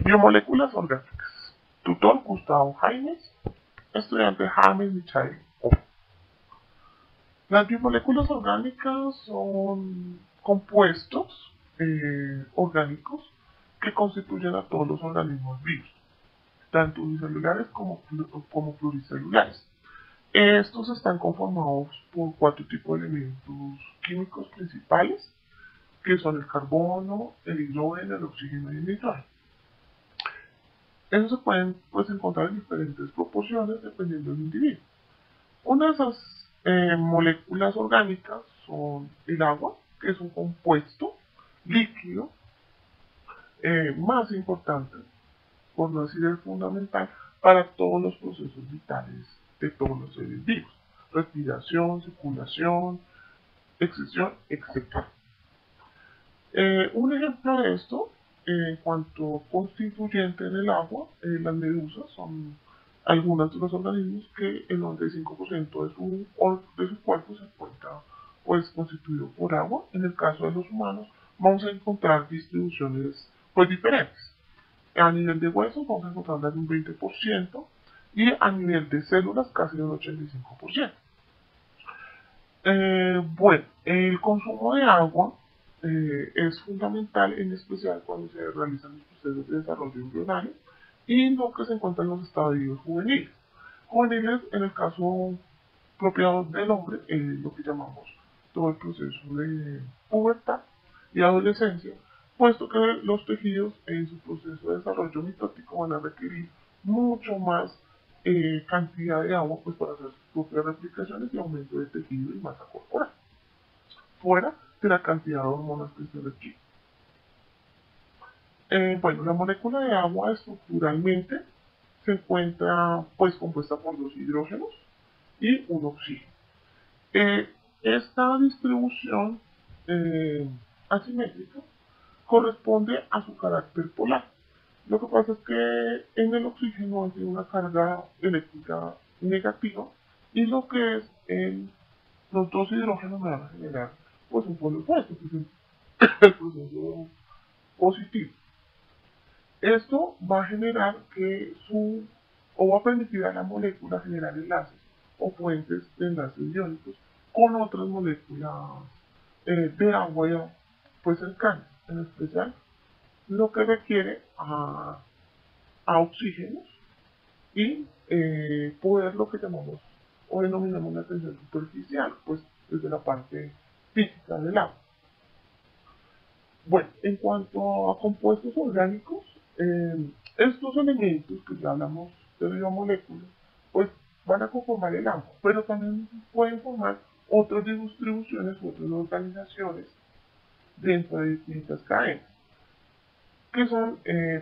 Biomoléculas orgánicas. Tutor Gustavo Jaimes, estudiante James Michael O. Las biomoléculas orgánicas son compuestos orgánicos que constituyen a todos los organismos vivos, tanto unicelulares como pluricelulares. Estos están conformados por 4 tipos de elementos químicos principales, que son el carbono, el hidrógeno, el oxígeno y el nitrógeno. Estos se pueden encontrar en diferentes proporciones dependiendo del individuo. Una de esas moléculas orgánicas son el agua, que es un compuesto líquido más importante, por no decir el fundamental, para todos los procesos vitales de todos los seres vivos: respiración, circulación, excreción, etc. Un ejemplo de esto, en cuanto constituyente en el agua, las medusas son algunos de los organismos que el 95% de su cuerpo se encuentra constituido por agua. En el caso de los humanos vamos a encontrar distribuciones diferentes. A nivel de huesos vamos a encontrar un 20% y a nivel de células casi un 85%. Bueno, el consumo de agua es fundamental, en especial cuando se realizan los procesos de desarrollo embrionario y lo que se encuentra en los estadios juveniles. Juveniles, en el caso propio del hombre, lo que llamamos todo el proceso de pubertad y adolescencia, puesto que los tejidos en su proceso de desarrollo mitótico van a requerir mucho más cantidad de agua para hacer sus propias replicaciones y aumento de tejido y masa corporal, fuera de la cantidad de hormonas que se requieren. Bueno, la molécula de agua estructuralmente se encuentra compuesta por 2 hidrógenos y un oxígeno. Esta distribución asimétrica corresponde a su carácter polar. Lo que pasa es que en el oxígeno hay una carga eléctrica negativa y lo que es los 2 hidrógenos van a generar un polo opuesto, que es el proceso positivo. Esto va a generar o va a permitir a la molécula generar enlaces o puentes de enlaces iónicos con otras moléculas de agua cercanas, en especial lo que requiere a oxígenos y poder lo que llamamos o denominamos la tensión superficial, desde la parte física del agua. Bueno, en cuanto a compuestos orgánicos, estos elementos que ya hablamos de biomoléculas, van a conformar el agua, pero también pueden formar otras distribuciones, otras organizaciones dentro de distintas cadenas, que son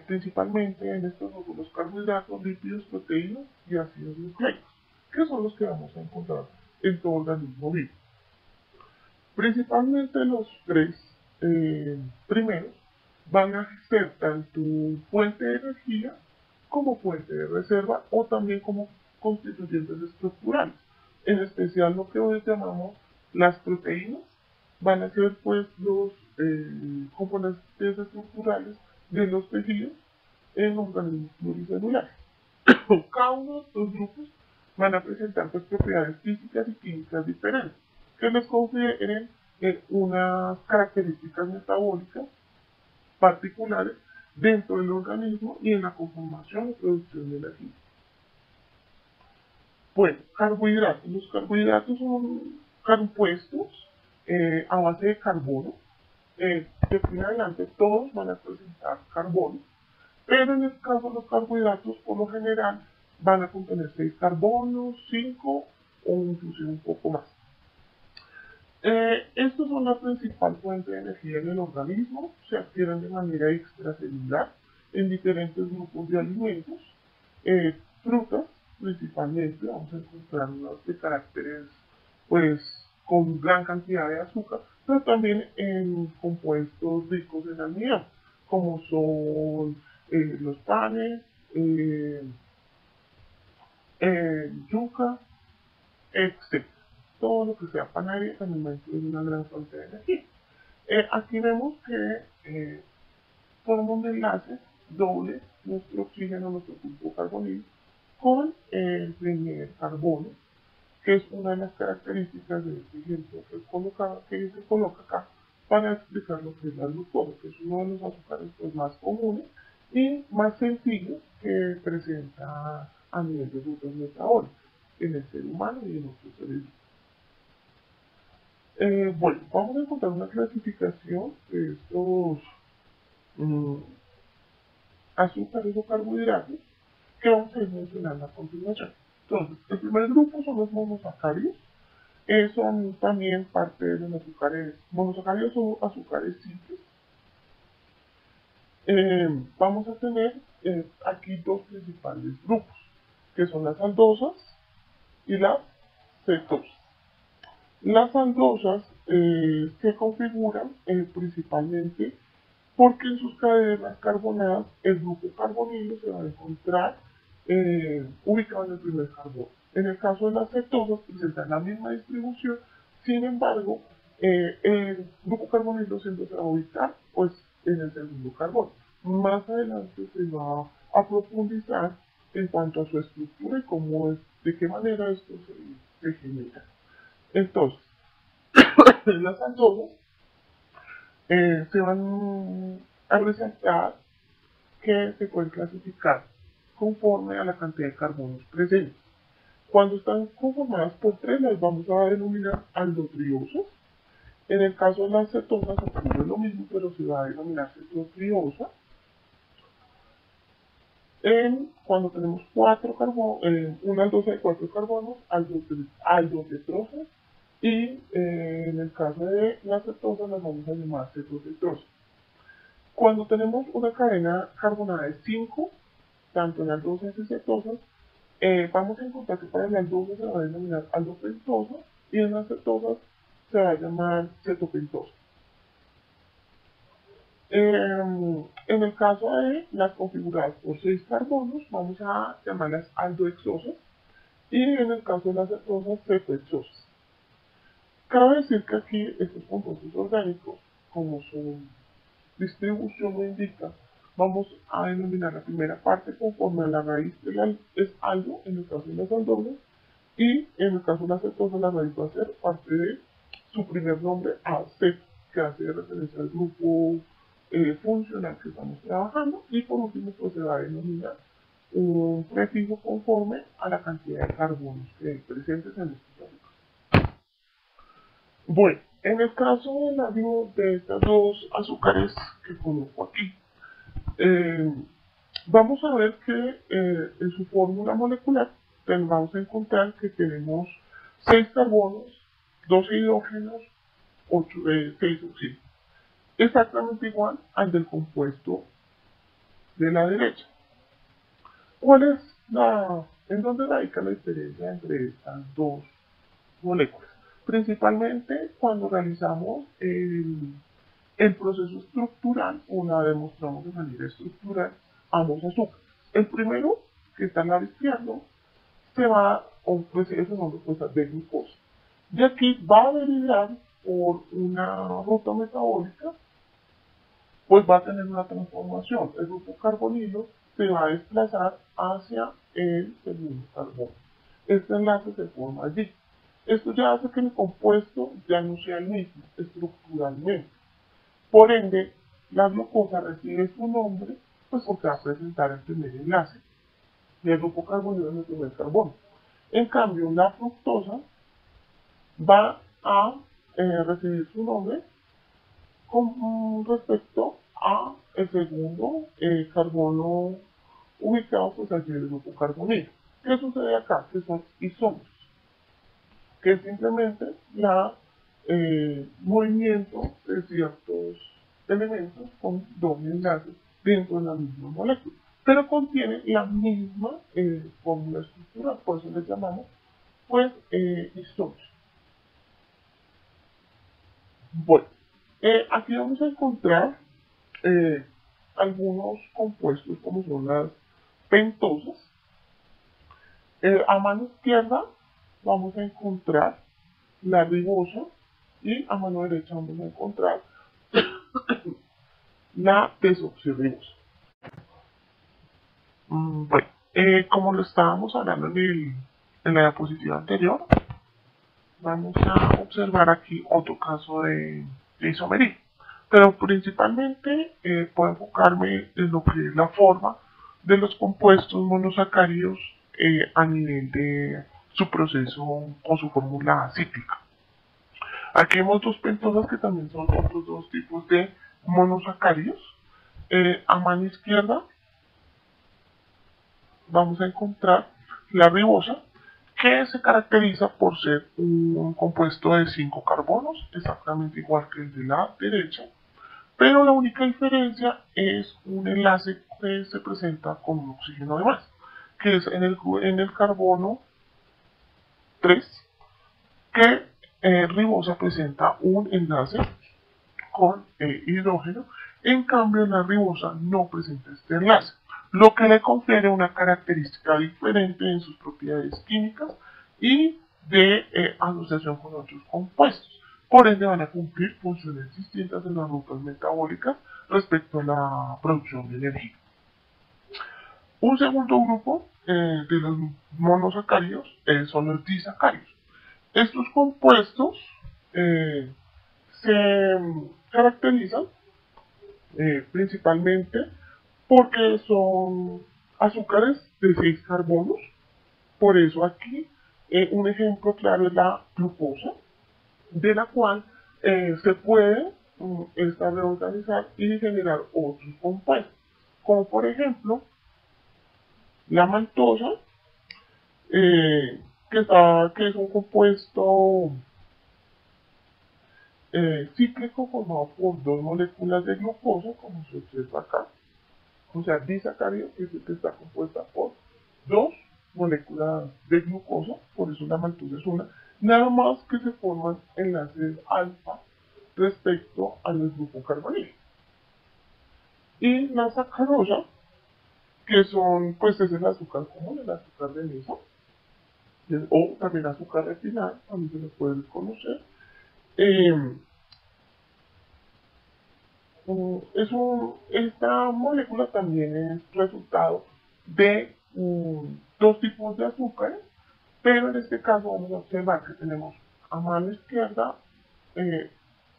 principalmente en estos grupos los carbohidratos, lípidos, proteínas y ácidos nucleicos, que son los que vamos a encontrar en todo organismo vivo. Principalmente los 3 primeros van a ser tanto fuente de energía como fuente de reserva o también como constituyentes estructurales. En especial lo que hoy llamamos las proteínas van a ser los componentes estructurales de los tejidos en organismos pluricelulares. Cada uno de estos grupos van a presentar propiedades físicas y químicas diferentes que les confieren unas características metabólicas particulares dentro del organismo y en la conformación y producción de energía. Bueno, carbohidratos. Los carbohidratos son compuestos a base de carbono. De aquí en adelante todos van a presentar carbono, pero en el caso de los carbohidratos, por lo general, van a contener 6 carbonos, 5 o inclusive un poco más. Estos son la principal fuente de energía en el organismo, se adquieren de manera extracelular en diferentes grupos de alimentos, frutas principalmente, vamos a encontrar unos de caracteres con gran cantidad de azúcar, pero también en compuestos ricos en almidón, como son los panes, yuca, etc. Todo lo que sea panadería también va a incluir una gran fuente de energía. Aquí vemos que forma un enlace doble nuestro oxígeno, nuestro grupo carbonil, con el primer carbono, que es una de las características de este ejemplo que se coloca acá para explicar lo que es la glucosa, que es uno de los azúcares pues, más comunes y más sencillos que presenta a nivel de rutas metabólicas en el ser humano y en otros seres vivos. Bueno, vamos a encontrar una clasificación de estos azúcares o carbohidratos que vamos a ir mencionando a continuación. Entonces, el primer grupo son los monosacáridos. Son también parte de los azúcares. Monosacáridos son azúcares simples. Vamos a tener aquí dos principales grupos, que son las aldosas y las cetosas. Las aldosas se configuran principalmente porque en sus cadenas carbonadas el grupo carbonilo se va a encontrar ubicado en el primer carbono. En el caso de las cetosas presentan la misma distribución, sin embargo, el grupo carbonilo siempre se va a ubicar pues, en el segundo carbono. Más adelante se va a profundizar en cuanto a su estructura y cómo es, de qué manera esto se genera. Entonces, las aldosas se van a resaltar que se pueden clasificar conforme a la cantidad de carbonos presentes. Cuando están conformadas por tres, las vamos a denominar aldotriosas. En el caso de las cetosas ocurre lo mismo, pero se va a denominar cetotriosa. Cuando tenemos una aldosa de 4 carbonos, aldocetrosas. Y en el caso de las cetosas las vamos a llamar cetocetrosas. Cuando tenemos una cadena carbonada de 5, tanto en aldosas y cetosas, vamos a encontrar que para las aldosas se va a denominar aldopentosa y en las cetosas se va a llamar cetopentosa. En el caso de las configuradas por 6 carbonos, vamos a llamarlas aldohexosas y en el caso de las cetosas, cetohexosas. Cabe decir que aquí estos compuestos orgánicos, como su distribución lo indica, vamos a denominar la primera parte conforme a la raíz es algo, en el caso de las aldosas, y en el caso de la cetosa la raíz va a ser parte de su primer nombre, acet, que hace referencia al grupo funcional que estamos trabajando, y por último pues se va a denominar un prefijo conforme a la cantidad de carbonos que hay presentes en estos azúcares. Bueno, en el caso de estas dos azúcares que conozco aquí, vamos a ver que en su fórmula molecular vamos a encontrar que tenemos 6 carbonos, 2 hidrógenos, 6 oxígenos. Exactamente igual al del compuesto de la derecha. ¿En dónde radica la diferencia entre estas dos moléculas? Principalmente cuando realizamos el proceso estructural o la demostramos de manera estructural ambos azúcares. El primero, que está al lado izquierdo, se va, o pues ese nombre pues de glucosa. De aquí va a derivar por una ruta metabólica, pues va a tener una transformación. El grupo carbonilo se va a desplazar hacia el segundo carbono. Este enlace se forma allí. Esto ya hace que el compuesto ya no sea el mismo estructuralmente. Por ende, la glucosa recibe su nombre, pues porque va a presentar el primer enlace del grupo carbonilo en el primer carbono. En cambio, la fructosa va a recibir su nombre con respecto a el segundo carbono ubicado pues allí en el grupo carbonilo. ¿Qué sucede acá? Que son isómeros, que es simplemente movimiento de ciertos elementos con doble enlace dentro de la misma molécula, pero contiene la misma fórmula estructural, por eso les llamamos pues isómeros. Bueno, aquí vamos a encontrar algunos compuestos como son las pentosas. A mano izquierda vamos a encontrar la ribosa y a mano derecha vamos a encontrar la desoxirribosa. Bueno, como lo estábamos hablando en la diapositiva anterior, vamos a observar aquí otro caso de isomería. Pero principalmente puedo enfocarme en lo que es la forma de los compuestos monosacáridos a nivel de su proceso o su fórmula cíclica. Aquí vemos dos pentosas que también son otros dos tipos de monosacáridos. A mano izquierda vamos a encontrar la ribosa, que se caracteriza por ser un compuesto de 5 carbonos, exactamente igual que el de la derecha, pero la única diferencia es un enlace que se presenta con un oxígeno de más, que es en el carbono 3, que ribosa presenta un enlace con hidrógeno. En cambio, la ribosa no presenta este enlace, lo que le confiere una característica diferente en sus propiedades químicas y de asociación con otros compuestos. Por ende, van a cumplir funciones distintas en las rutas metabólicas respecto a la producción de energía. Un segundo grupo de los monosacáridos son los disacáridos. Estos compuestos eh, se caracterizan principalmente porque son azúcares de 6 carbonos. Por eso aquí un ejemplo claro es la glucosa, de la cual se puede esta reorganizar y generar otros compuestos, como por ejemplo la maltosa, que es un compuesto cíclico formado por dos moléculas de glucosa, como se observa acá. O sea, disacárido es el que está compuesta por dos moléculas de glucosa, por eso la maltosa es una, nada más que se forman enlaces alfa respecto a los glucocarbonídeos. Y la sacarosa, que son, pues es el azúcar común, el azúcar de mesa, o también azúcar refinado, también se lo puede conocer. Eh, esta molécula también es resultado de dos tipos de azúcares, pero en este caso vamos a observar que tenemos a mano izquierda eh,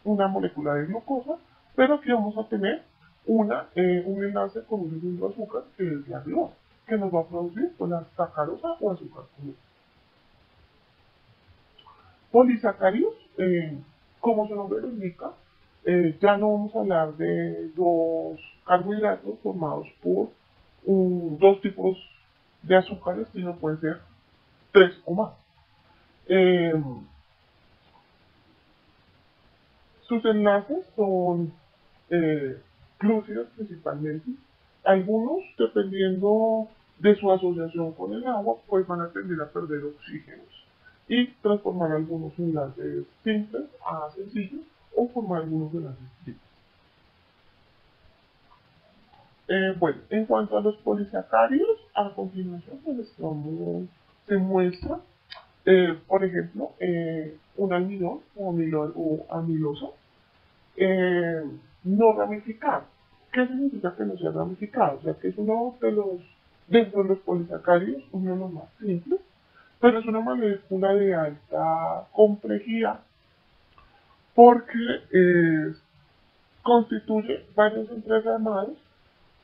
una molécula de glucosa, pero aquí vamos a tener un enlace con un segundo azúcar que es la ribosa, que nos va a producir pues, la sacarosa o azúcar común. Polisacáridos, como su nombre lo indica, ya no vamos a hablar de dos carbohidratos formados por dos tipos de azúcares, sino pueden ser tres o más. Eh, Sus enlaces son glúcidos principalmente. Algunos, dependiendo de su asociación con el agua, pues van a tender a perder oxígenos y transformar algunos enlaces simples a sencillos o formar algunos enlaces triples. Bueno, en cuanto a los polisacáridos, a continuación pues, se muestra, por ejemplo, un almidón o amilosa eh, no ramificado. ¿Qué significa que no sea ramificado? O sea, que es uno de los, dentro de los polisacáridos, uno de los más simples, pero es una molécula de alta complejidad porque constituye varios entregados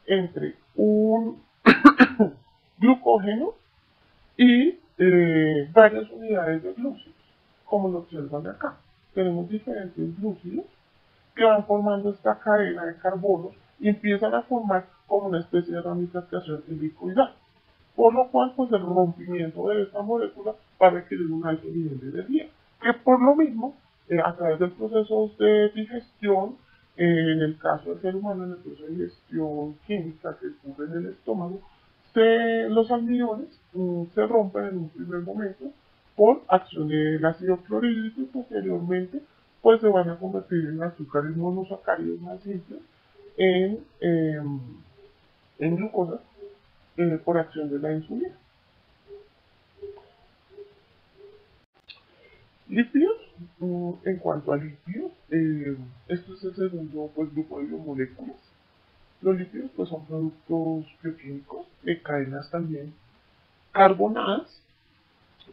entre un glucógeno y varias unidades de glúcidos, como lo observan acá. Tenemos diferentes glúcidos que van formando esta cadena de carbonos y empiezan a formar como una especie de ramificación helicoidal. Por lo cual, pues el rompimiento de esta molécula va a requerir un alto nivel de energía, que por lo mismo, a través del proceso de digestión, en el caso del ser humano, en el proceso de digestión química que ocurre en el estómago, los almidones se rompen en un primer momento por acción del ácido clorhídrico y posteriormente pues se van a convertir en azúcares monosacáridos más simples en glucosa por acción de la insulina. Lípidos, en cuanto a lípidos, esto es el segundo pues, grupo de biomoléculas. Los lípidos pues, son productos bioquímicos cadenas también carbonadas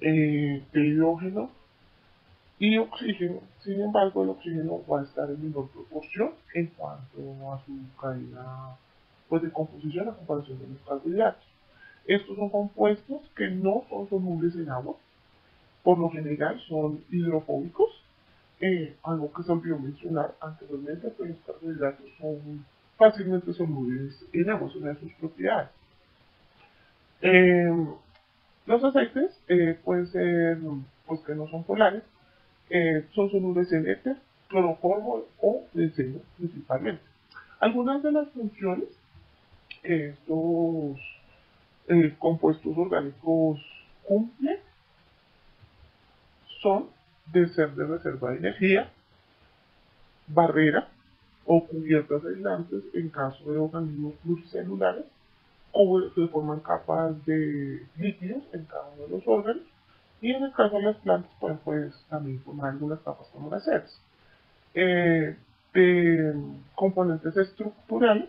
de hidrógeno y oxígeno. Sin embargo, el oxígeno va a estar en menor proporción en cuanto a su cadena pues, de composición a comparación de los carbohidratos. Estos son compuestos que no son solubles en agua, por lo general son hidrofóbicos, algo que se olvidó mencionar anteriormente, pues los carbohidratos son fácilmente solubles en agua, es una de sus propiedades. Eh, los aceites pueden ser, pues que no son polares, son solubles en éter, cloroformo o benceno principalmente. Algunas de las funciones que estos compuestos orgánicos cumplen son de ser de reserva de energía, barrera o cubiertas aislantes en caso de organismos pluricelulares, o se forman capas de lípidos en cada uno de los órganos, y en el caso de las plantas pueden pues, también formar algunas capas como las sedes. De componentes estructurales,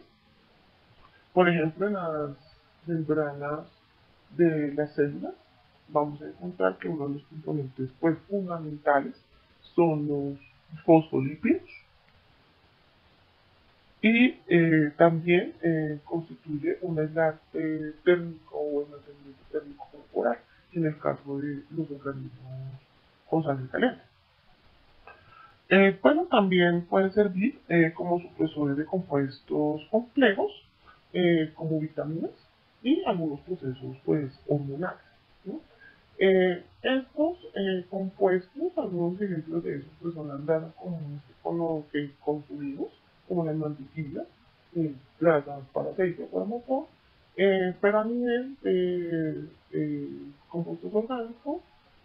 por ejemplo, en las membranas de las células, vamos a encontrar que uno de los componentes pues, fundamentales son los fosfolípidos y también constituye un aislante térmico o un aislamiento térmico corporal en el caso de los organismos con sangre caliente. Bueno, también pueden servir como supresores de compuestos complejos, como vitaminas y algunos procesos pues, hormonales. ¿No? Estos compuestos, algunos ejemplos de esos pues, son las grasas comunes con lo que consumimos, como las mantequillas, grasas para aceite, para motor, pero a nivel de compuestos orgánicos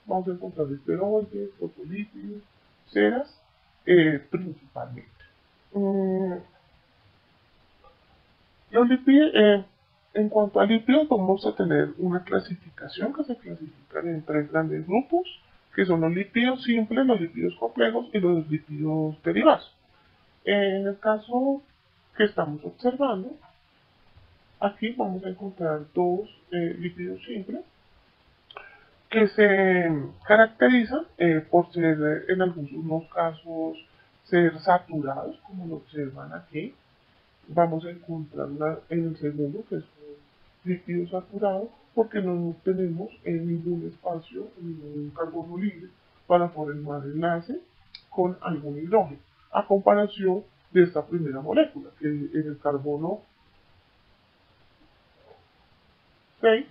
vamos a encontrar esteroides, fosfolípidos, ceras, principalmente. Mm, los lípidos, en cuanto a lípidos, vamos a tener una clasificación que se clasifican en tres grandes grupos, que son los lípidos simples, los lípidos complejos y los lípidos derivados. En el caso que estamos observando, aquí vamos a encontrar dos lípidos simples que se caracterizan por ser en algunos casos ser saturados, como lo observan aquí. Vamos a encontrar en el segundo, que es un lípido saturado, porque no tenemos ningún espacio, ningún carbono libre para formar enlace con algún hidrógeno, a comparación de esta primera molécula, que en el carbono 6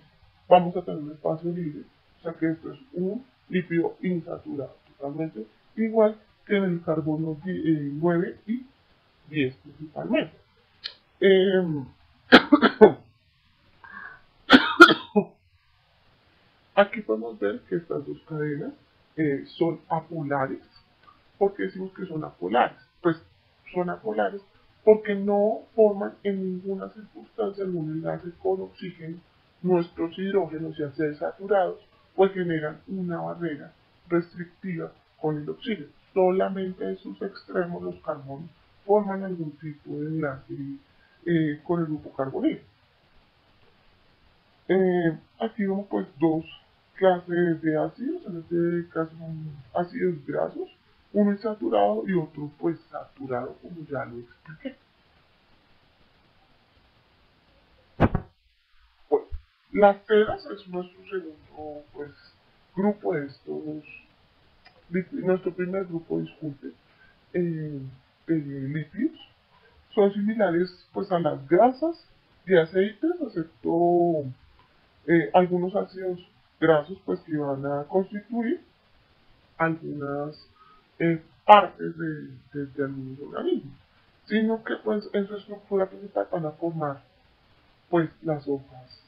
vamos a tener un espacio libre, o sea que esto es un lípido insaturado, totalmente igual que en el carbono 9 y 10 principalmente. Aquí podemos ver que estas dos cadenas son apolares. ¿Por qué decimos que son apolares? Pues son apolares porque no forman en ninguna circunstancia algún enlace con oxígeno. Nuestros hidrógenos, ya sea saturados, pues generan una barrera restrictiva con el oxígeno. Solamente en sus extremos, los carbonos, forman algún tipo de enlace con el grupo carbonílico. Aquí vemos pues dos clases de ácidos, en este caso son ácidos grasos, uno es saturado y otro pues saturado, como ya lo expliqué. Bueno, las ceras es nuestro segundo pues grupo de estos, nuestro primer grupo, disculpe, de lípidos. Son similares pues a las grasas y aceites, excepto algunos ácidos grasos pues que van a constituir algunas partes de algunos organismos, sino que pues en su estructura principal van a formar pues las hojas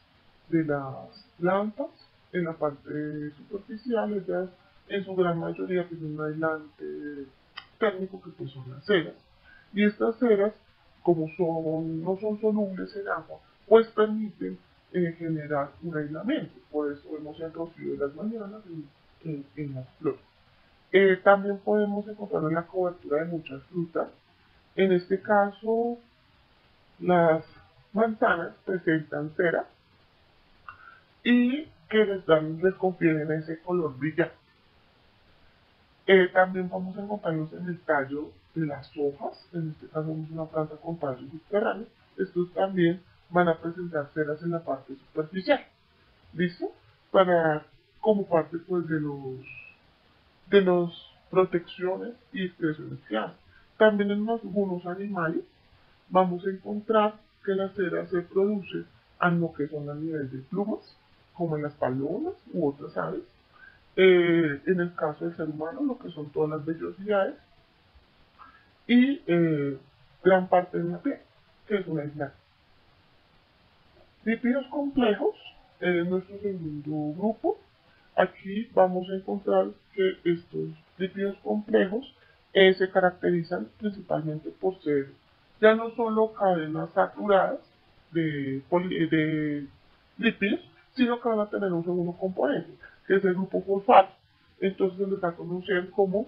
de las plantas en la parte superficial. Ellas en su gran mayoría tienen un aislante térmico que pues son las ceras, y estas ceras, como no son solubles en agua, pues permiten generar un aislamiento. Por eso vemos el rocío de las mañanas en las flores. También podemos encontrar en la cobertura de muchas frutas. En este caso, las manzanas presentan cera, y que les confieren ese color brillante. También vamos a encontrarlos en el tallo de las hojas, en este caso es una planta con tallo subterráneo. Estos también van a presentar ceras en la parte superficial, ¿listo? Para, como parte pues de los protecciones y expresiones que hacen. También en algunos animales vamos a encontrar que la cera se produce a lo que son a nivel de plumas, como en las palomas u otras aves. En el caso del ser humano, lo que son todas las vellosidades y gran parte de la piel, que es una isla. Lípidos complejos, nuestro segundo grupo. Aquí vamos a encontrar que estos lípidos complejos se caracterizan principalmente por ser ya no solo cadenas saturadas de lípidos, sino que van a tener un segundo componente, que es el grupo fosfato. Entonces se les va a conocer como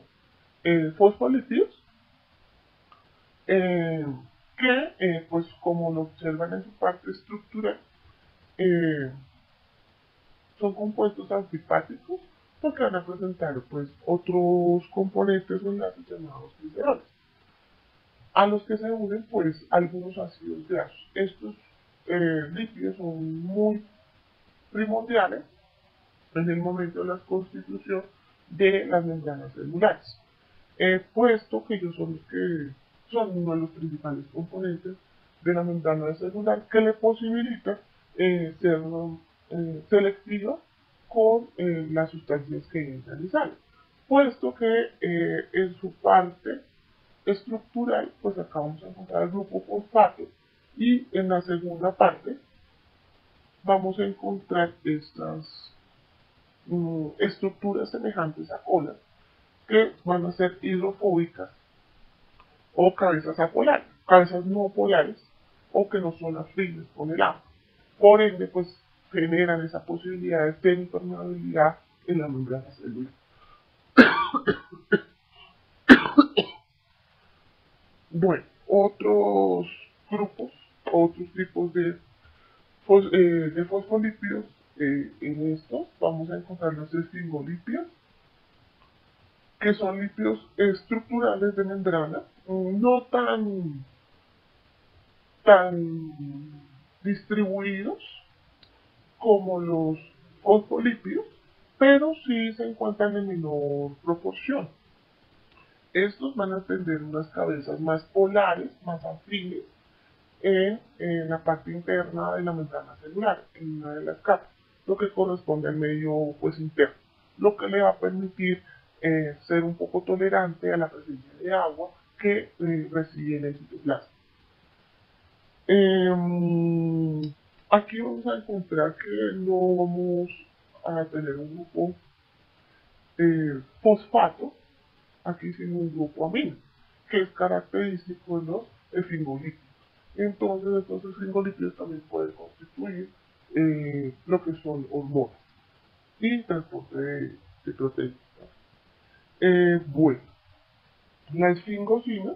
fosfolípidos, eh, que pues como lo observan en su parte estructural, eh, son compuestos antifáticos porque van a presentar pues otros componentes o enlaces llamados gliceroles, a los que se unen pues algunos ácidos grasos. Estos lípidos son muy primordiales en el momento de la constitución de las membranas celulares, puesto que ellos son los que son uno de los principales componentes de la membrana celular que le posibilita ser selectiva con las sustancias que entran y salen, puesto que en su parte estructural, pues acá vamos a encontrar el grupo fosfato y en la segunda parte vamos a encontrar estas estructuras semejantes a colas que van a ser hidrofóbicas o cabezas apolares, cabezas no polares o que no son afines con el agua. Por ende, pues generan esa posibilidad de semipermeabilidad en la membrana celular. Bueno, otros grupos, otros tipos de fosfolípidos, en estos vamos a encontrar los esfingolípidos, que son lípidos estructurales de membrana, no tan distribuidos como los fosfolípidos, pero sí se encuentran en menor proporción. Estos van a tener unas cabezas más polares, más afines, en la parte interna de la membrana celular, en una de las capas, lo que corresponde al medio pues, interno, lo que le va a permitir ser un poco tolerante a la presencia de agua que reside en el citoplasma. Aquí vamos a encontrar que no vamos a tener un grupo fosfato, aquí sino un grupo amino, que es característico de los esfingolípidos. Entonces, estos esfingolípidos también pueden constituir lo que son hormonas y transporte de proteínas. Bueno, la esfingosina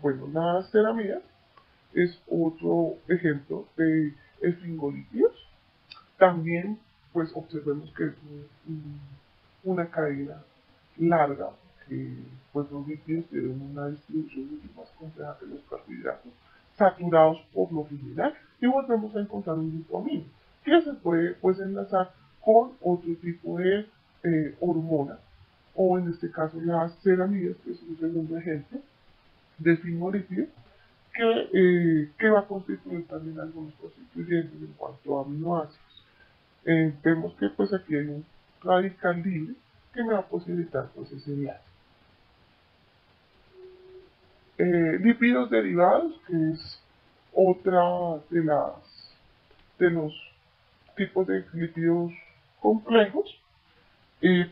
bueno, las ceramidas es otro ejemplo de esfingolípidos. También, pues observemos que es una cadena larga, que pues los lípidos tienen una distribución mucho más compleja que los carbohidratos, saturados por lo general, y volvemos a encontrar un grupo amino, que se puede pues enlazar con otro tipo de hormona, o en este caso las ceramidas, que es un segundo ejemplo de esfingolípido, que va a constituir también algunos constituyentes en cuanto a aminoácidos. Vemos que pues aquí hay un radical libre que me va a posibilitar pues ese enlace. Lípidos derivados, que es otra de los tipos de lípidos complejos,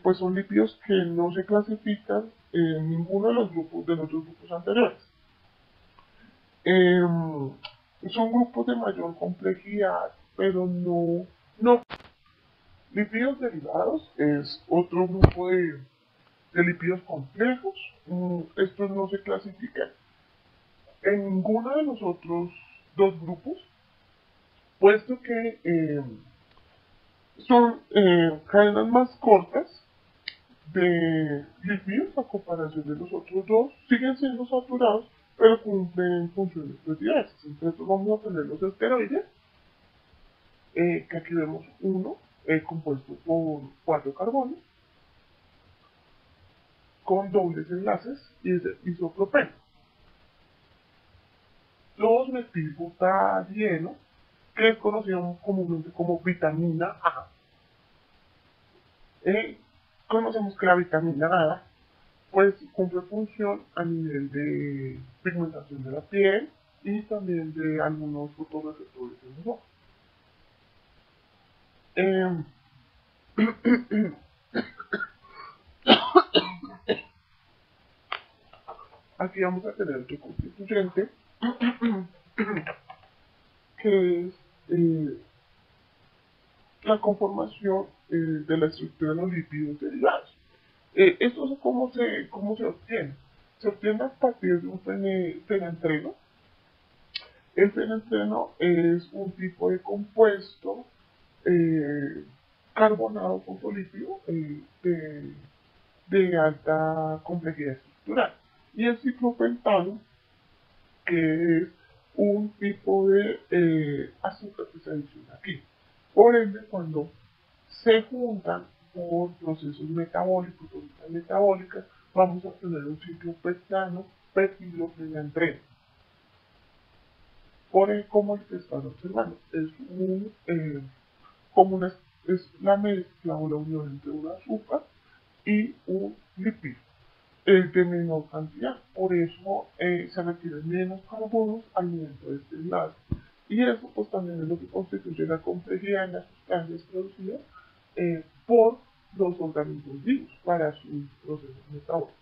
pues son lípidos que no se clasifican en ninguno de los otros grupos anteriores. Son grupos de mayor complejidad, pero no. Lípidos derivados es otro grupo de lípidos complejos. Estos no se clasifican en ninguno de los otros dos grupos, puesto que son cadenas más cortas de lípidos a comparación de los otros dos, siguen siendo saturados, pero cumplen funciones pues diversas. Entonces vamos a tener los esteroides, que aquí vemos uno compuesto por 4 carbonos, con dobles enlaces y es isopropeno. Los metilbutadieno, que es conocido comúnmente como vitamina A. Conocemos que la vitamina A pues cumple función a nivel de pigmentación de la piel y también de algunos fotorreceptores en los ojos. Eh, Aquí vamos a tener otro constituyente que es la conformación de la estructura de los lípidos derivados. ¿Esto es cómo se obtiene? Se obtiene a partir de un fenantreno. El fenantreno es un tipo de compuesto eh, carbonado fosfolípido de alta complejidad estructural. Y el ciclopentano, que es un tipo de azúcar que se adiciona aquí. Por ende, cuando se juntan por procesos metabólicos o vías metabólicas, vamos a tener un ciclopentano peptidofenantreno. Por el como el que están observando, es como es la mezcla o la unión entre un azúcar y un lípido de menor cantidad. Por eso se requieren menos carbonos al momento de este enlace. Y eso pues también es lo que constituye la complejidad en las sustancias producidas por los organismos vivos para sus procesos metabólicos.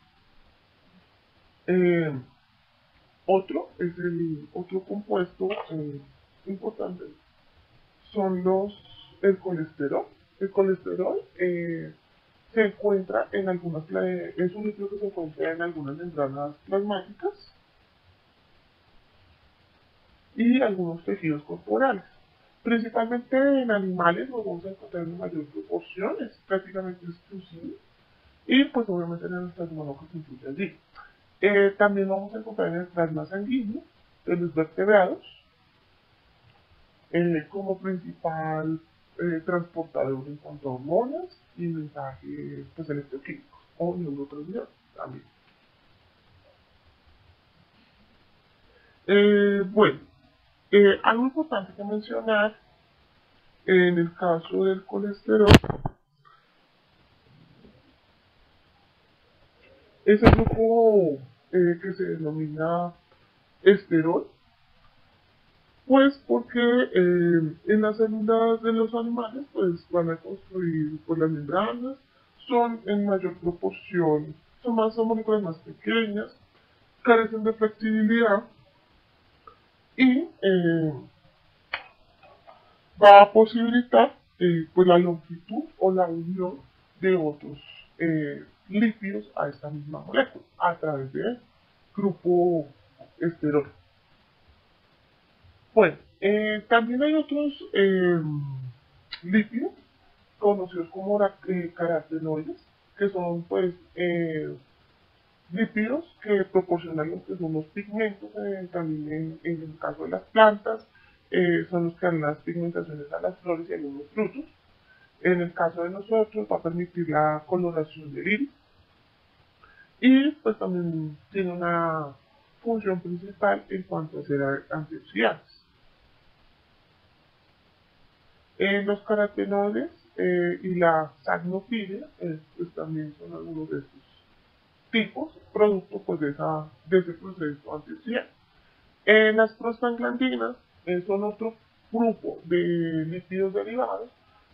Eh, otro compuesto importante son el colesterol. El colesterol se encuentra en es un líquido que se encuentra en algunas membranas plasmáticas y algunos tejidos corporales. Principalmente en animales lo vamos a encontrar en mayor proporción, es prácticamente exclusivo. Y pues obviamente en el ser humano que se incluye allí. También vamos a encontrar en el plasma sanguíneo de los vertebrados como principal transportador en cuanto a hormonas y mensajes pues, electroquímicos o neurotransmisores también. Bueno, algo importante que mencionar en el caso del colesterol es el grupo que se denomina esterol, pues porque en las células de los animales pues van a construir pues, las membranas, son en mayor proporción, son moléculas más pequeñas, carecen de flexibilidad y va a posibilitar pues la longitud o la unión de otros lípidos a esta misma molécula a través del grupo esterol. Bueno, también hay otros lípidos conocidos como carotenoides, que son pues lípidos que proporcionan lo que son los pigmentos, también en el caso de las plantas, son los que dan las pigmentaciones a las flores y algunos frutos. En el caso de nosotros va a permitir la coloración del iris y pues también tiene una función principal en cuanto a ser antioxidantes. Los carotenoides y la sagnofilia pues también son algunos de estos tipos, producto pues, de ese proceso antioxidante. Las prostaglandinas son otro grupo de lípidos derivados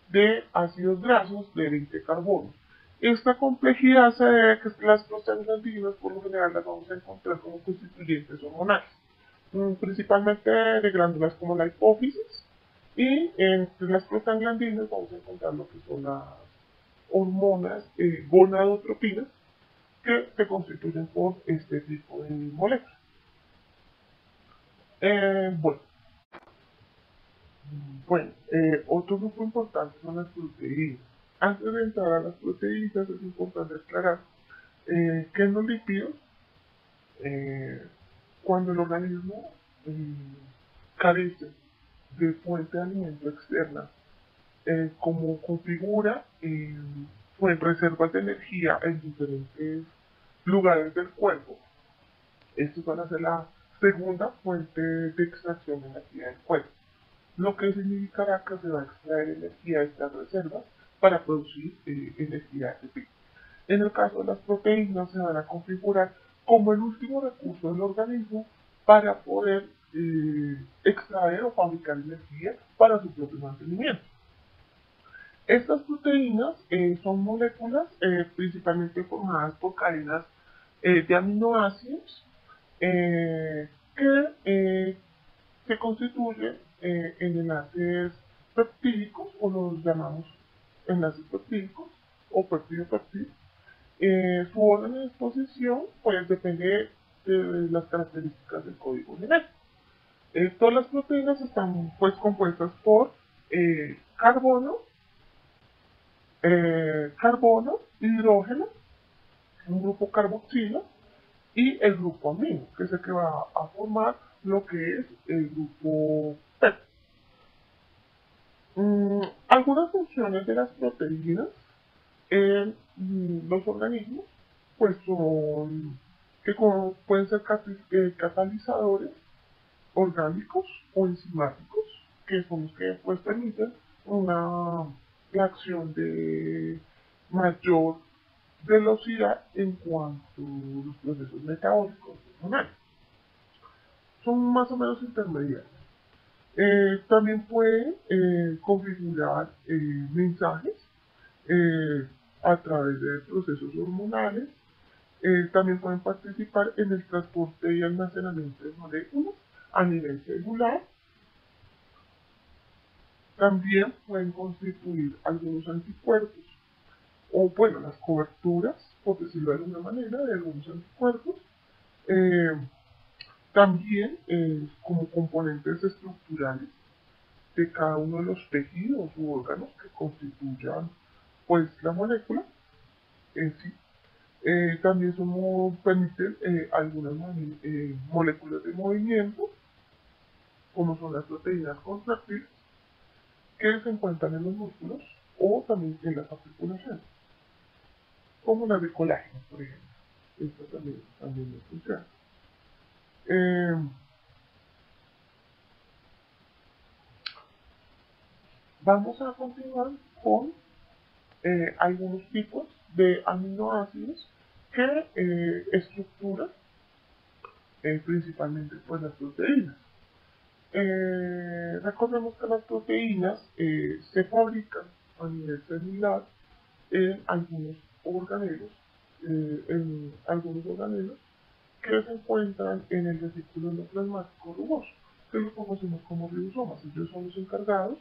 de ácidos grasos de 20 carbonos. Esta complejidad se debe a que las prostaglandinas por lo general las vamos a encontrar como constituyentes hormonales, principalmente de glándulas como la hipófisis, y entre las prostaglandinas vamos a encontrar lo que son las hormonas gonadotropinas que se constituyen por este tipo de moléculas. Bueno, Bueno, otro grupo importante son las proteínas. Antes de entrar a las proteínas es importante aclarar que en los lípidos, eh, cuando el organismo carece de fuente de alimento externa, como configura pues, reservas de energía en diferentes lugares del cuerpo. Estos van a ser la segunda fuente de extracción de energía del cuerpo, lo que significará que se va a extraer energía de estas reservas para producir energía ATP. En el caso de las proteínas se van a configurar como el último recurso del organismo para poder extraer o fabricar energía para su propio mantenimiento. Estas proteínas son moléculas principalmente formadas por cadenas de aminoácidos que se constituyen en enlaces peptídicos o los llamamos enlaces peptídicos o peptidopeptídicos. Su orden de exposición pues depende de las características del código genético. Todas las proteínas están pues compuestas por carbono, hidrógeno, un grupo carboxilo y el grupo amino, que es el que va a formar lo que es el grupo PEP. Algunas funciones de las proteínas en los organismos pues son que pueden ser catalizadores orgánicos o enzimáticos, que son los que pues permiten una la acción de mayor velocidad en cuanto a los procesos metabólicos hormonales. Son más o menos intermediarios. También pueden configurar mensajes a través de procesos hormonales. También pueden participar en el transporte y almacenamiento de moléculas a nivel celular. También pueden constituir algunos anticuerpos o, bueno, las coberturas, por decirlo de alguna manera, de algunos anticuerpos. Eh, También como componentes estructurales de cada uno de los tejidos u órganos que constituyan pues la molécula en sí. También permiten algunas moléculas de movimiento, como son las proteínas contráctiles, que se encuentran en los músculos o también en las articulaciones, como la de colágeno, por ejemplo. Esta también funciona. Eh, Vamos a continuar con algunos tipos de aminoácidos que estructuran principalmente pues, las proteínas. Recordemos que las proteínas se fabrican a nivel celular en algunos organelos que se encuentran en el vesículo endoplasmático rugoso, que los conocemos como ribosomas. Ellos son los encargados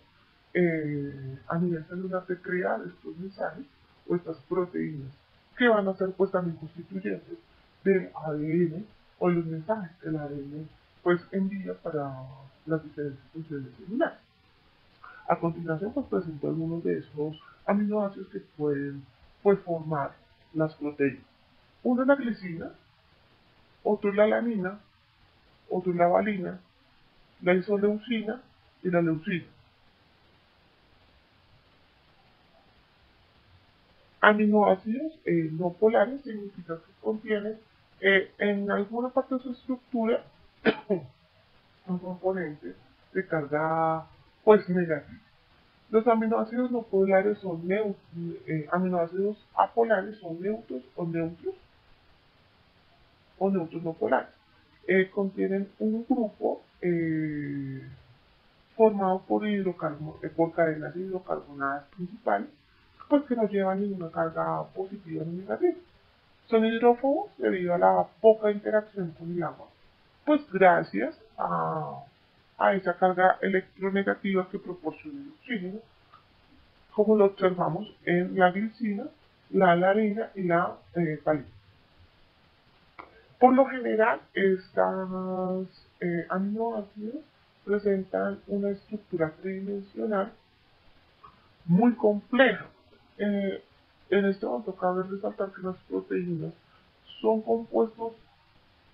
a nivel celular de crear estos mensajes o estas proteínas que van a ser pues también constituyentes del ADN o los mensajes que el ADN pues envía para las diferentes funciones celulares. A continuación pues presento algunos de esos aminoácidos que pueden pues formar las proteínas. Uno es la glicina, otro es la alanina, otro es la valina, la isoleucina y la leucina. Aminoácidos no polares significa que contienen en alguna parte de su estructura un componente de carga pues negativa. Los aminoácidos no polares son aminoácidos apolares son neutros no polares. Contienen un grupo formado por cadenas hidrocarbonadas principales, pues que no llevan ninguna carga positiva ni negativa. Son hidrófobos debido a la poca interacción con el agua, pues gracias a esa carga electronegativa que proporciona el oxígeno, como lo observamos en la glicina, la alanina y la valina. Por lo general, estos aminoácidos presentan una estructura tridimensional muy compleja. Eh, en este momento cabe resaltar que las proteínas son compuestos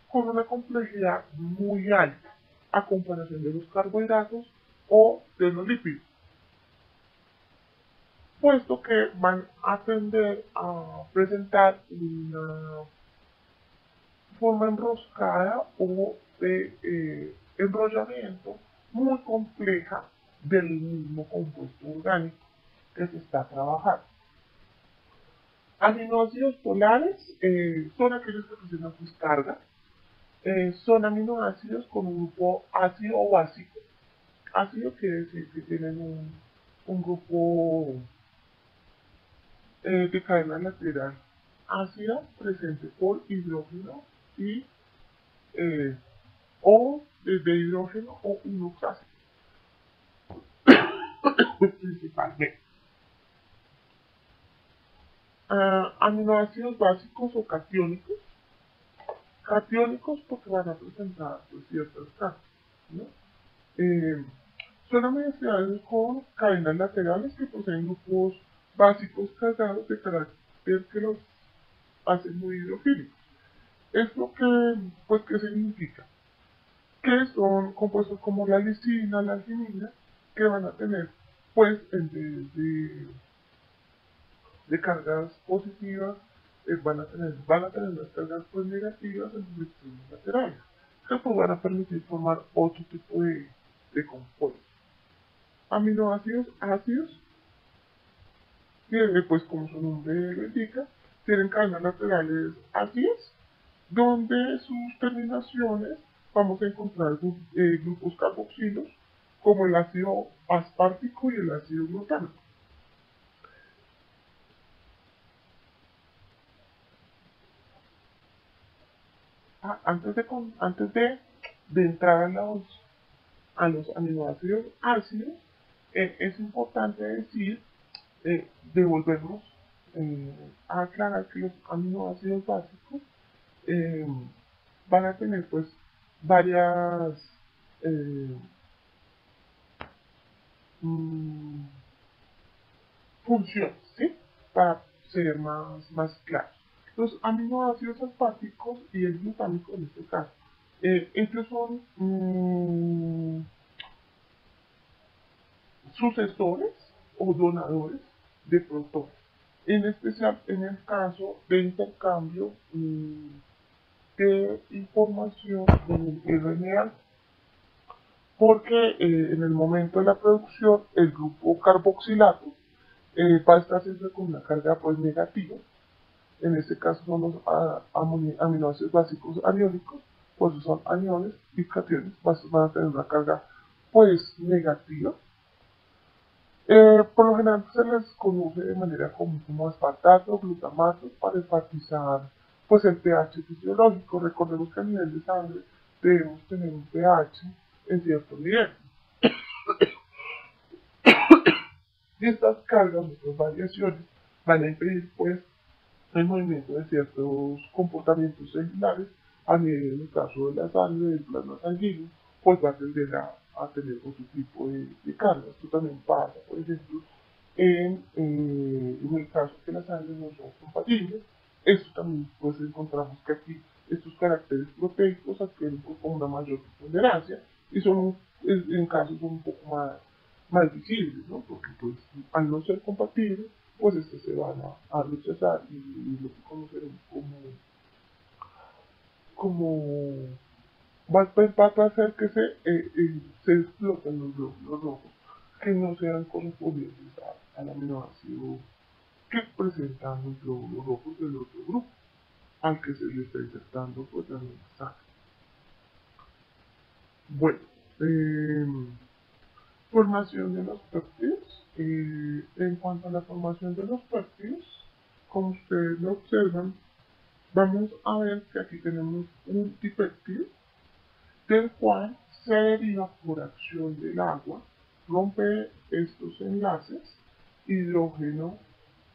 con una complejidad muy alta a comparación de los carbohidratos o de los lípidos, puesto que van a tender a presentar una forma enroscada o de enrollamiento muy compleja del mismo compuesto orgánico que se está trabajando. Aminoácidos polares son aquellos que presentan sus cargas. Son aminoácidos con un grupo ácido o básico. Ácido quiere decir que tienen un grupo de cadena lateral ácida presente por hidrógeno y o de hidrógeno o un oxácido principalmente. Aminoácidos básicos o catiónicos. Catiónicos porque van a presentar pues, ciertas cargas, ¿no? Son aminoácidos con cadenas laterales que poseen grupos básicos cargados de carácter que los hacen muy hidrofílicos. ¿Esto pues, qué significa? Que son compuestos como la lisina, la arginina, que van a tener, pues, en vez de cargas positivas, van a tener las cargas pues, negativas en sus extremos laterales, que pues, van a permitir formar otro tipo de compuestos. Aminoácidos ácidos, que pues como su nombre lo indica, tienen cadenas laterales ácidas, donde sus terminaciones vamos a encontrar grupos carboxilos, como el ácido aspartico y el ácido glutánico. Antes de entrar a los aminoácidos ácidos, es importante decir, devolvernos a aclarar que los aminoácidos básicos eh, van a tener pues varias eh, mm, funciones, ¿sí? Para ser más claros. Los aminoácidos asparticos y el glutámico en este caso, ellos son sucesores o donadores de protones, en especial en el caso de intercambio de información en el RNA, porque en el momento de la producción el grupo carboxilato va a estar siempre con una carga pues negativa. En este caso son los aminoácidos básicos aniónicos, pues son aniones y cationes, van a tener una carga pues negativa. Por lo general se les conoce de manera común como aspartato o glutamato para enfatizar pues el pH fisiológico. Recordemos que a nivel de sangre debemos tener un pH en cierto nivel. Y estas cargas, estas variaciones, van a impedir pues el movimiento de ciertos comportamientos celulares a nivel, en el caso de la sangre, del plasma sanguíneo, pues va a tender a tener otro tipo de cargas. Esto también pasa, por ejemplo, en el caso que las sangres no son compatibles. Esto también pues encontramos que aquí estos caracteres proteicos adquieren pues, con una mayor preponderancia y en casos son un poco más visibles, ¿no? Porque pues al no ser compatibles, pues estos se van a rechazar y lo que conoceremos como va a hacer que se exploten los glóbulos rojos que no sean correspondientes al aminoácido que presentan los glóbulos rojos del otro grupo, al que se le está insertando pues la misma sangre. Bueno, eh, formación de los péptidos. En cuanto a la formación de los péptidos, como ustedes lo observan, vamos a ver que aquí tenemos un dipéptido, del cual se deriva por acción del agua, rompe estos enlaces, hidrógeno,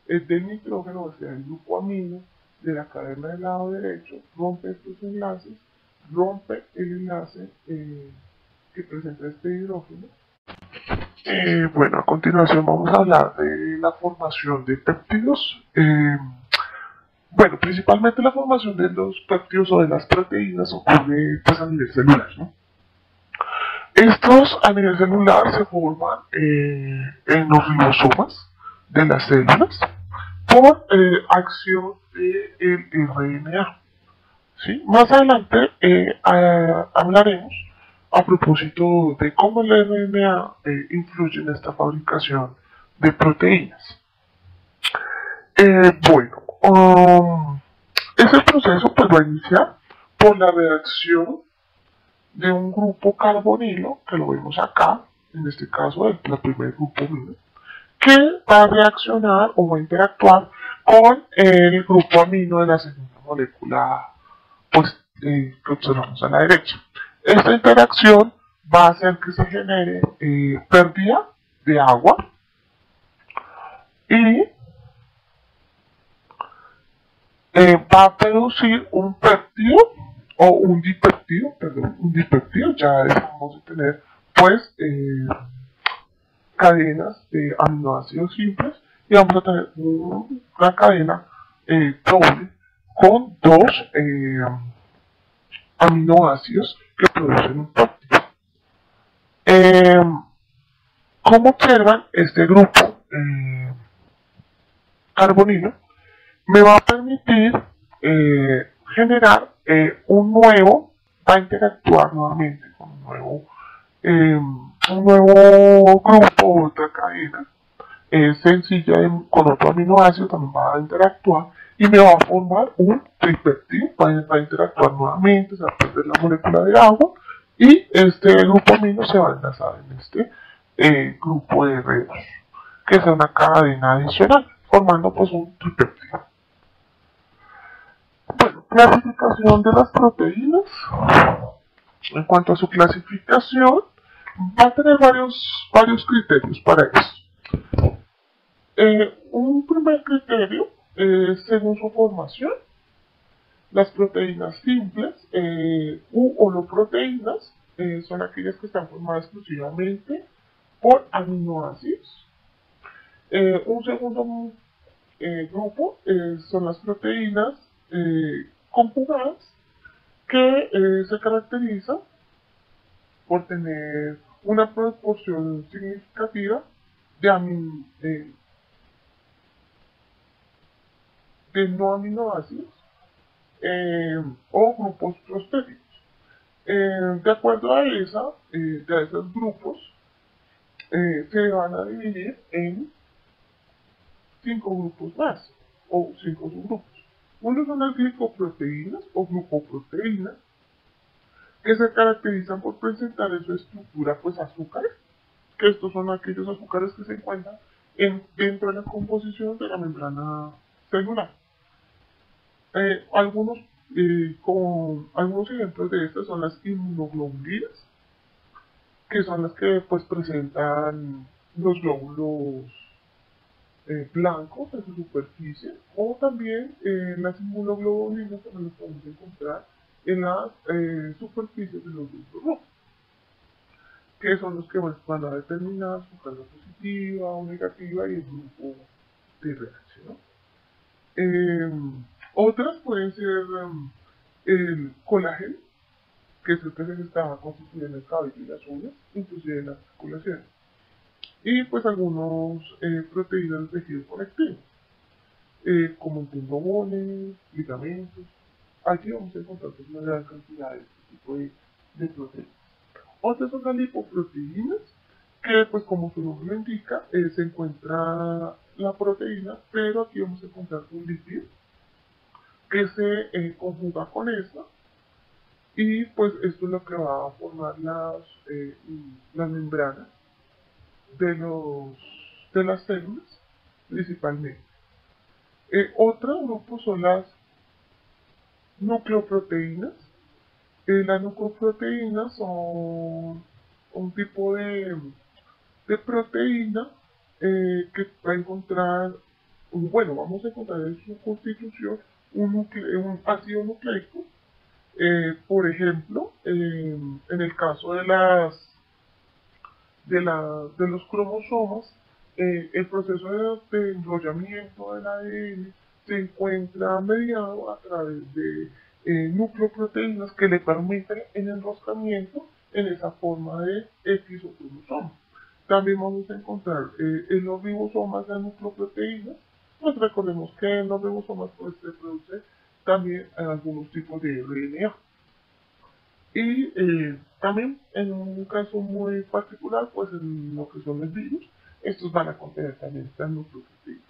del nitrógeno, o sea, el grupo amino de la cadena del lado derecho, rompe estos enlaces, rompe el enlace que presenta este hidrógeno. Bueno, a continuación vamos a hablar de la formación de péptidos. Bueno, principalmente la formación de los péptidos o de las proteínas ocurre pues, a nivel celular, ¿no? Estos a nivel celular se forman en los ribosomas de las células por acción del RNA. ¿Sí? Más adelante hablaremos a propósito de cómo el RNA influye en esta fabricación de proteínas. Bueno, ese proceso pues, va a iniciar por la reacción de un grupo carbonilo, que lo vemos acá, en este caso el primer grupo amino, que va a reaccionar o va a interactuar con el grupo amino de la segunda molécula pues, que observamos a la derecha. Esta interacción va a hacer que se genere pérdida de agua y va a producir un péptido o un dipéptido, perdón, un dipéptido, ya vamos a tener pues cadenas de aminoácidos simples y vamos a tener una cadena doble con dos aminoácidos que producen un péptido. Como observan, este grupo carbonilo me va a permitir generar va a interactuar nuevamente con un nuevo grupo, otra cadena sencilla con otro aminoácido, también va a interactuar y me va a formar un tripéptido, va a interactuar nuevamente, se va a perder la molécula de agua y este grupo amino se va a enlazar en este grupo de R2, que es una cadena adicional, formando pues un tripéptido. Bueno, clasificación de las proteínas. En cuanto a su clasificación, va a tener varios criterios para eso. Un primer criterio es según su formación. Las proteínas simples u holoproteínas son aquellas que están formadas exclusivamente por aminoácidos. Un segundo grupo son las proteínas conjugadas que se caracterizan por tener una proporción significativa de no aminoácidos o grupos prostéticos. De acuerdo a esos grupos, se van a dividir en 5 grupos más, o 5 subgrupos. Uno son las glicoproteínas o glucoproteínas, que se caracterizan por presentar en su estructura pues azúcares, que estos son aquellos azúcares que se encuentran dentro de la composición de la membrana celular. Algunos ejemplos de estas son las inmunoglobulinas, que son las que pues presentan los glóbulos blancos en su superficie, o también las inmunoglobulinas también las podemos encontrar en las superficies de los glóbulos rojos, que son los que van a determinar su carga positiva o negativa y el grupo de reacción. Otras pueden ser el colágeno, que es el que se está constituyendo en el cabello y las uñas, inclusive en las articulaciones. Y pues algunos proteínas de tejido conectivo, como tendinones, ligamentos. Aquí vamos a encontrar pues, una gran cantidad de este tipo de proteínas. Otras son las lipoproteínas, que pues como su nombre lo indica, se encuentra la proteína, pero aquí vamos a encontrar un lípido que se conjuga con esta, y pues esto es lo que va a formar las membranas de las células principalmente. Otro grupo son las nucleoproteínas. Las nucleoproteínas son un tipo de proteína que va a encontrar, bueno, vamos a encontrar en su constitución un ácido nucleico Por ejemplo, en el caso de los cromosomas, el proceso de enrollamiento del ADN se encuentra mediado a través de nucleoproteínas que le permiten el enroscamiento en esa forma de exocromosoma. También vamos a encontrar en los ribosomas las nucleoproteínas. Pues recordemos que en los ribosomas pues, se produce también algunos tipos de RNA. Y también en un caso muy particular, pues en lo que son los virus, estos van a contener también estas nucleoproteínas.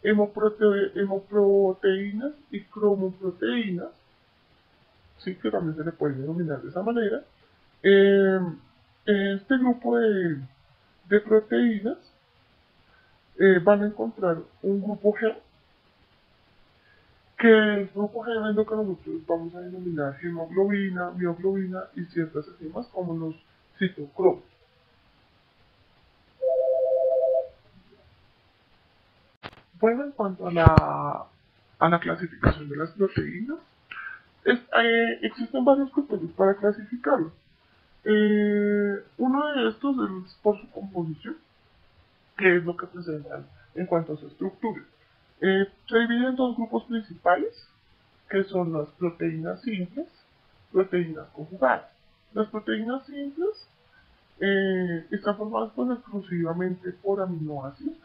Hemoproteínas y cromoproteínas, sí que también se le puede denominar de esa manera. Eh, este grupo de proteínas van a encontrar un grupo G, que el grupo G es lo que nosotros vamos a denominar hemoglobina, mioglobina y ciertas enzimas como los citocromos. Bueno, en cuanto a la clasificación de las proteínas, existen varios criterios para clasificarlo. Uno de estos es por su composición, que es lo que presentan en cuanto a su estructura. Se dividen en dos grupos principales, que son las proteínas simples, proteínas conjugadas. Las proteínas simples están formadas pues, exclusivamente por aminoácidos,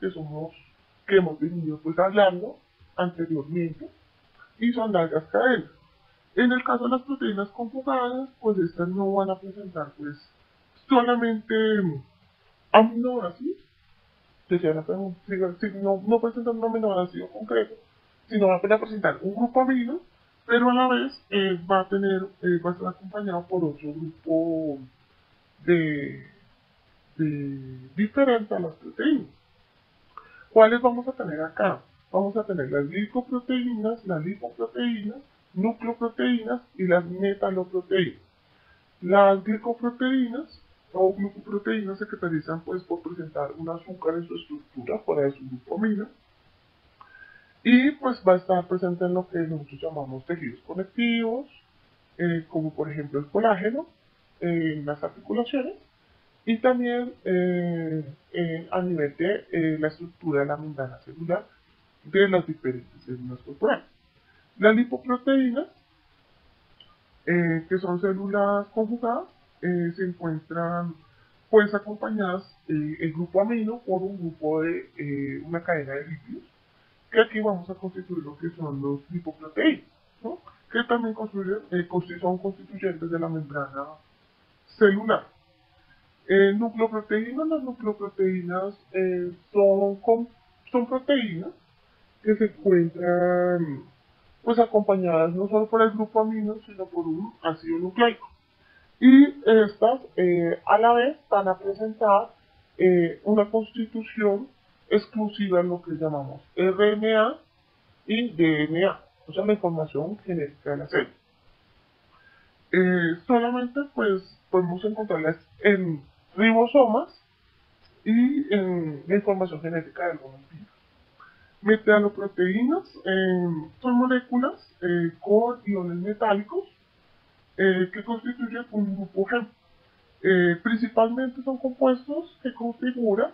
que hemos venido pues, hablando anteriormente, y son largas cadenas. En el caso de las proteínas conjugadas, pues estas no van a presentar pues solamente aminoácidos, que se van a no presentan un aminoácido concreto, sino van a presentar un grupo amino, pero a la vez va a estar acompañado por otro grupo de, diferente a las proteínas. ¿Cuáles vamos a tener acá? Vamos a tener las glicoproteínas, las lipoproteínas, nucleoproteínas y las metaloproteínas. Las glicoproteínas o glucoproteínas se caracterizan pues, por presentar un azúcar en su estructura fuera de su grupo amino y pues va a estar presente en lo que nosotros llamamos tejidos conectivos, como por ejemplo el colágeno, en las articulaciones y también a nivel de la estructura de la membrana celular de las diferentes células corporales. Las lipoproteínas, que son células conjugadas, se encuentran pues acompañadas el grupo amino por un grupo de una cadena de lípidos, que aquí vamos a constituir lo que son los lipoproteínas, ¿no? Que también son constituyentes de la membrana celular. Las nucleoproteínas son proteínas que se encuentran pues acompañadas no solo por el grupo amino, sino por un ácido nucleico. Y estas a la vez van a presentar una constitución exclusiva en lo que llamamos RNA y DNA, o sea, la información genética de la célula. Solamente pues podemos encontrarlas en ribosomas y en la información genética de algunos virus. Metaloproteínas son moléculas con iones metálicos que constituyen un grupo G. Principalmente son compuestos que configuran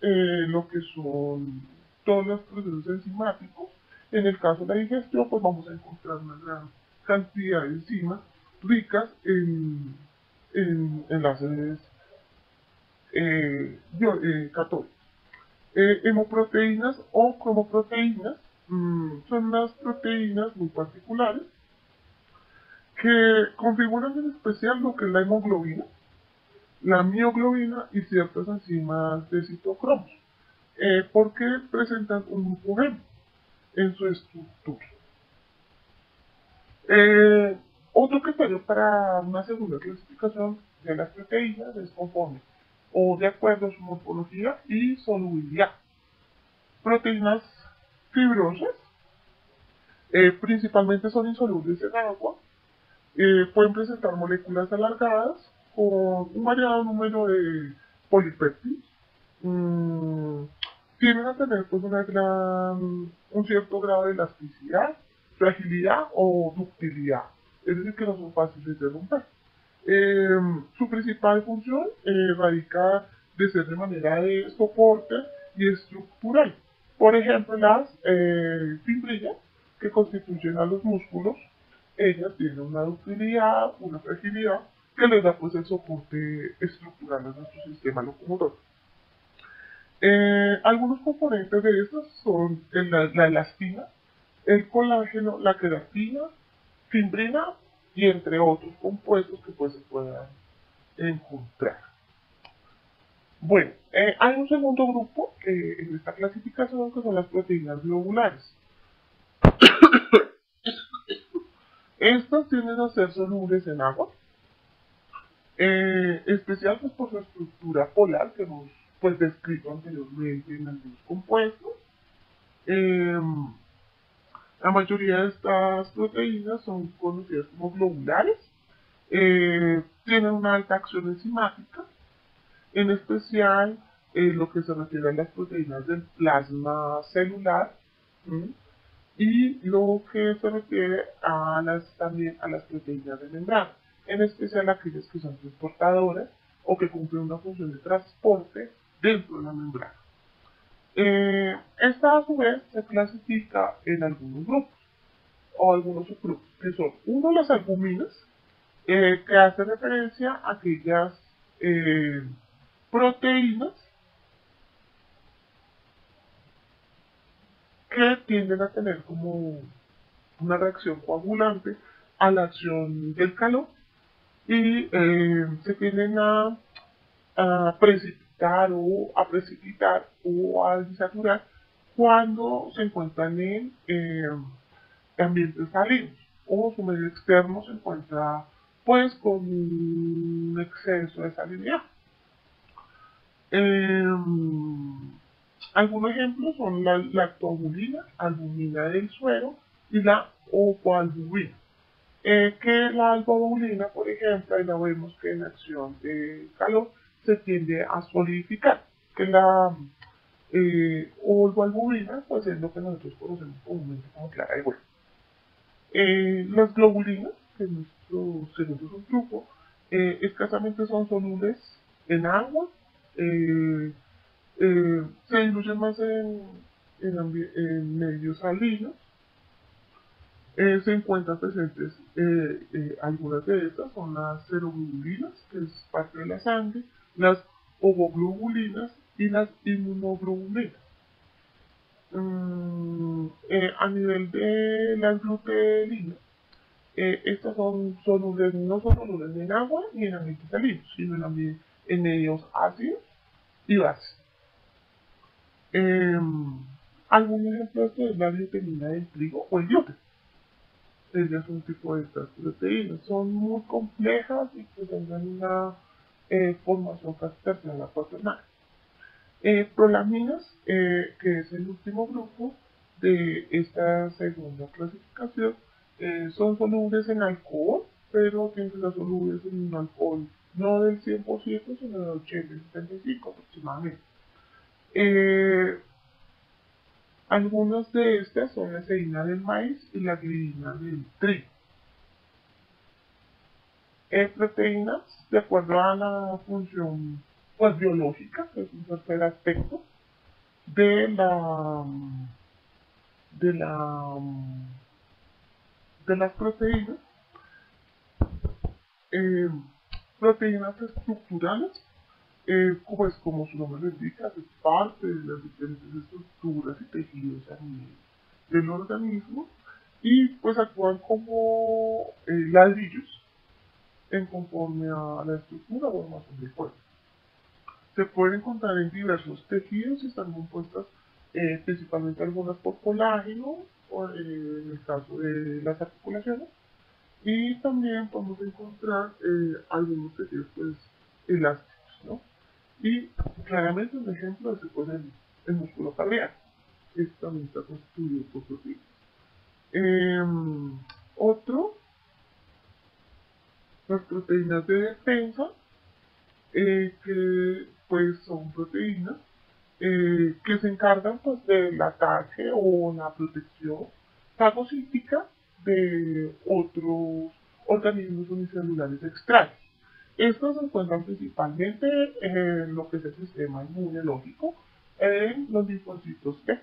lo que son todos los procesos enzimáticos. En el caso de la digestión, pues vamos a encontrar una gran cantidad de enzimas ricas en enlaces católicos. Hemoproteínas o cromoproteínas son unas proteínas muy particulares que configuran en especial lo que es la hemoglobina, la mioglobina y ciertas enzimas de citocromos, porque presentan un grupo G en su estructura. Otro criterio para una segunda clasificación de las proteínas es conforme o de acuerdo a su morfología y solubilidad. Proteínas fibrosas principalmente son insolubles en agua, pueden presentar moléculas alargadas con un variado número de polipéptidos. Tienden a tener pues, un cierto grado de elasticidad, fragilidad o ductilidad. es decir, que no son fáciles de romper. Su principal función radica de ser de manera de soporte y estructural. Por ejemplo, las fibrillas que constituyen a los músculos, ellas tienen una ductilidad, una fragilidad que les da pues el soporte estructural a nuestro sistema locomotor. Algunos componentes de estos son la elastina, el colágeno, la queratina, fimbrina y entre otros compuestos que pues se puedan encontrar. Bueno, hay un segundo grupo en esta clasificación que son las proteínas globulares. Estas tienden a ser solubles en agua, especial pues, por su estructura polar que hemos pues, descrito anteriormente en algunos compuestos. Eh, la mayoría de estas proteínas son conocidas como globulares, tienen una alta acción enzimática, en especial lo que se refiere a las proteínas del plasma celular, ¿sí? Y lo que se refiere también a las proteínas de membrana, en especial aquellas que son transportadoras o que cumplen una función de transporte dentro de la membrana. Esta a su vez se clasifica en algunos grupos o algunos subgrupos, que son uno las albuminas, que hace referencia a aquellas proteínas que tienden a tener como una reacción coagulante a la acción del calor y se tienden a precipitar o a desaturar cuando se encuentran en ambientes salinos o su medio externo se encuentra pues con un exceso de salinidad. Algunos ejemplos son la lactoalbumina, albumina del suero y la opoalbumina. Que la albumina, por ejemplo, ahí la vemos que en acción de calor se tiende a solidificar, que la albumina pues es lo que nosotros conocemos comúnmente como clara de huevo. Las globulinas, que es nuestro segundo subgrupo, escasamente son solubles en agua, se diluyen más en medios salinos. Se encuentran presentes algunas de estas, son las seroglobulinas, que es parte de la sangre, las ovoglobulinas y las inmunoglobulinas. A nivel de las glutelinas, estas son solubles, no son solubles ni en agua ni en ambientes salinos, sino en medios ácidos y bases. Algún ejemplo de esto es la glutenina del trigo o el gluten. Ellas son un tipo de estas proteínas. Son muy complejas y presentan una formación casi terciaria cuaternaria. Prolaminas, que es el último grupo de esta segunda clasificación, son solubles en alcohol, pero tienen que ser solubles en un alcohol no del 100%, sino del 80-75% aproximadamente. Algunas de estas son la cereina del maíz y la gliadina del trigo. Proteínas, de acuerdo a la función pues, biológica, que es un tercer aspecto, de la de la de las proteínas, eh, proteínas estructurales, pues como su nombre lo indica, es parte de las diferentes estructuras y tejidos a nivel del organismo y pues actúan como ladrillos en conforme a la estructura o formación del cuerpo. Se pueden encontrar en diversos tejidos y están compuestas principalmente algunas por colágeno, en el caso de las articulaciones, y también podemos encontrar algunos tejidos pues, elásticos, ¿no? Y claramente un ejemplo es pues, el músculo cardíaco, que también está constituido por proteínas. Otro, las proteínas de defensa, que pues son proteínas que se encargan pues del ataque o la protección fagocítica de otros organismos unicelulares extraños. Estos se encuentran principalmente en lo que es el sistema inmunológico, en los linfocitos T,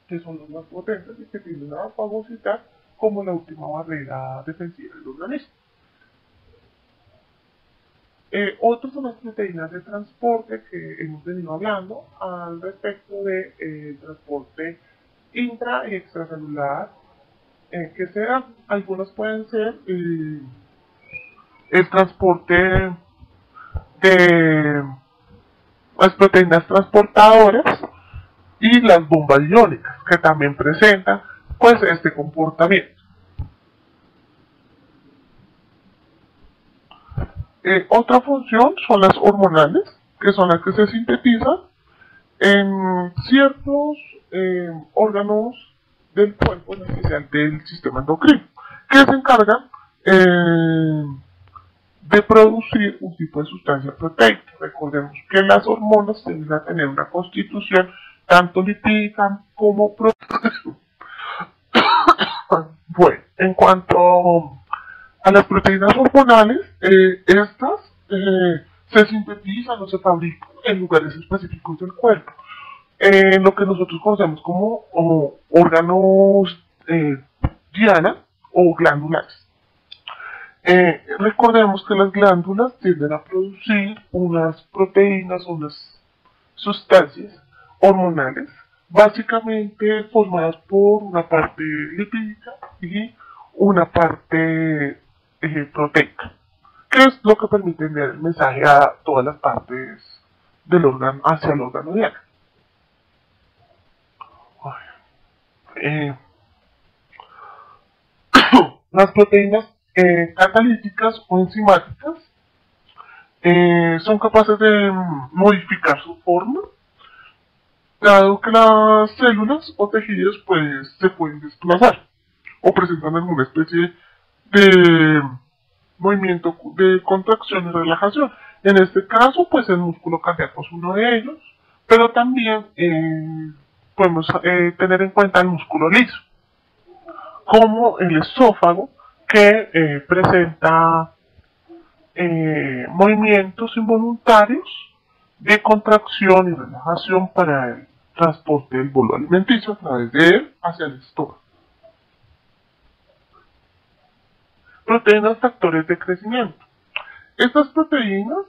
que son los más potentes y que tienen una fagosidad como la última barrera defensiva del organismo. Otros son las proteínas de transporte que hemos venido hablando al respecto de transporte intra y extracelular que se dan. Algunos pueden ser el transporte de las proteínas transportadoras y las bombas iónicas que también presentan pues este comportamiento. Otra función son las hormonales, que son las que se sintetizan en ciertos órganos del cuerpo, en especial del sistema endocrino, que se encargan de producir un tipo de sustancia proteica. Recordemos que las hormonas tienden a tener una constitución tanto lipídica como proteica. Bueno, en cuanto a las proteínas hormonales, estas se sintetizan o se fabrican en lugares específicos del cuerpo, en lo que nosotros conocemos como órganos diana o glándulas. Recordemos que las glándulas tienden a producir unas proteínas, unas sustancias hormonales, básicamente formadas por una parte lipídica y una parte proteica, que es lo que permite enviar el mensaje a todas las partes del órgano, hacia el órgano diana. Eh, las proteínas catalíticas o enzimáticas son capaces de modificar su forma, dado que las células o tejidos pues se pueden desplazar o presentan alguna especie de movimiento de contracción y relajación. En este caso pues el músculo cardíaco es uno de ellos, pero también podemos tener en cuenta el músculo liso, como el esófago, que presenta movimientos involuntarios de contracción y relajación para el transporte del bolo alimenticio a través de él hacia el estómago. Proteínas factores de crecimiento. Estas proteínas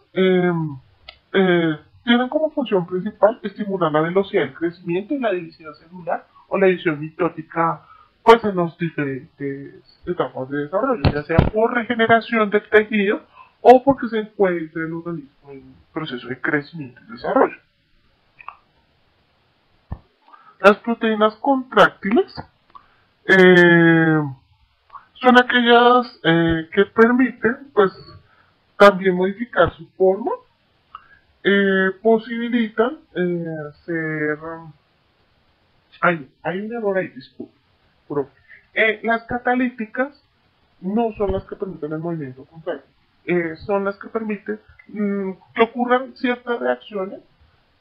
tienen como función principal estimular la velocidad del crecimiento y la división celular o la división mitótica pues en los diferentes etapas de desarrollo, ya sea por regeneración del tejido o porque se encuentra el organismo en proceso de crecimiento y desarrollo. Las proteínas contráctiles son aquellas que permiten pues también modificar su forma, posibilitan ser... hay un error ahí, disculpe. Las catalíticas no son las que permiten el movimiento contrario, son las que permiten que ocurran ciertas reacciones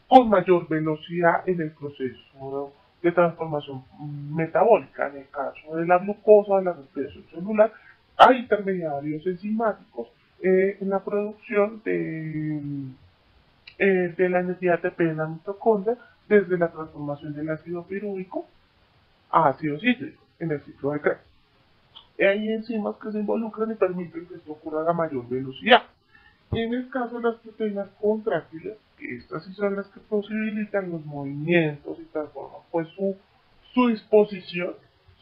con mayor velocidad en el proceso de transformación metabólica. En el caso de la glucosa, de la respiración celular, hay intermediarios enzimáticos en la producción de la energía ATP en la mitocondria, desde la transformación del ácido pirúvico a ácido cítrico en el ciclo de Krebs. Hay enzimas que se involucran y permiten que esto ocurra a mayor velocidad. En el caso de las proteínas contráctiles, estas sí son las que posibilitan los movimientos y transforman pues su disposición,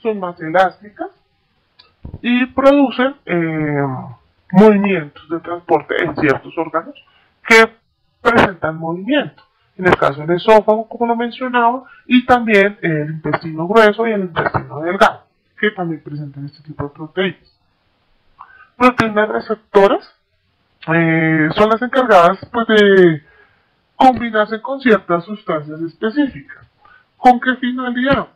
son más elásticas y producen movimientos de transporte en ciertos órganos que presentan movimiento. En el caso del esófago, como lo mencionaba, y también el intestino grueso y el intestino delgado, que también presentan este tipo de proteínas. Proteínas receptoras son las encargadas pues, de combinarse con ciertas sustancias específicas. ¿Con qué finalidad?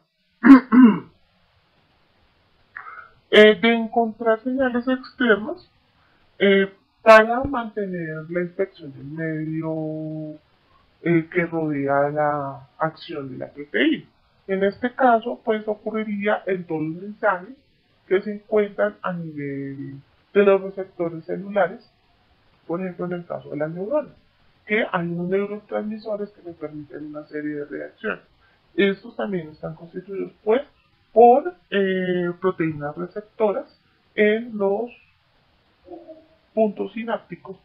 De encontrar señales externas para mantener la inspección del medio que rodea la acción de la proteína. En este caso, pues ocurriría en todos los mensajes que se encuentran a nivel de los receptores celulares, por ejemplo en el caso de las neuronas, que hay unos neurotransmisores que me permiten una serie de reacciones. Estos también están constituidos pues por proteínas receptoras en los puntos sinápticos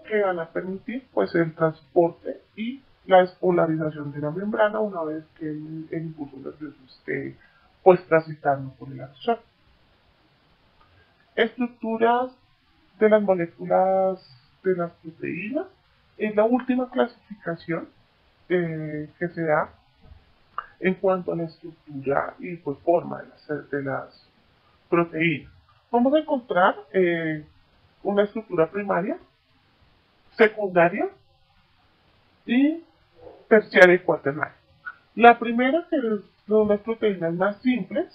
que van a permitir pues el transporte y la despolarización de la membrana una vez que el impulso nervioso esté pues transitando por el axón. Estructuras de las moléculas de las proteínas es la última clasificación que se da en cuanto a la estructura y pues forma de las proteínas. Vamos a encontrar una estructura primaria, secundaria y terciaria y cuaternaria. La primera, que son las proteínas más simples,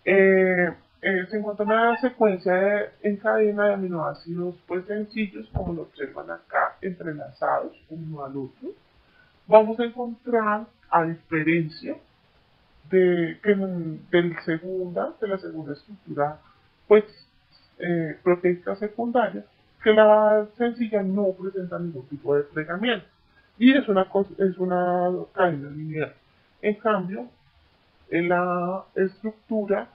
se encuentra una secuencia en cadena de aminoácidos pues sencillos, como lo observan acá, entrelazados uno al otro. Vamos a encontrar, a diferencia de la segunda estructura pues proteica secundaria, que la sencilla no presenta ningún tipo de plegamiento y es una cadena lineal. En cambio, en la estructura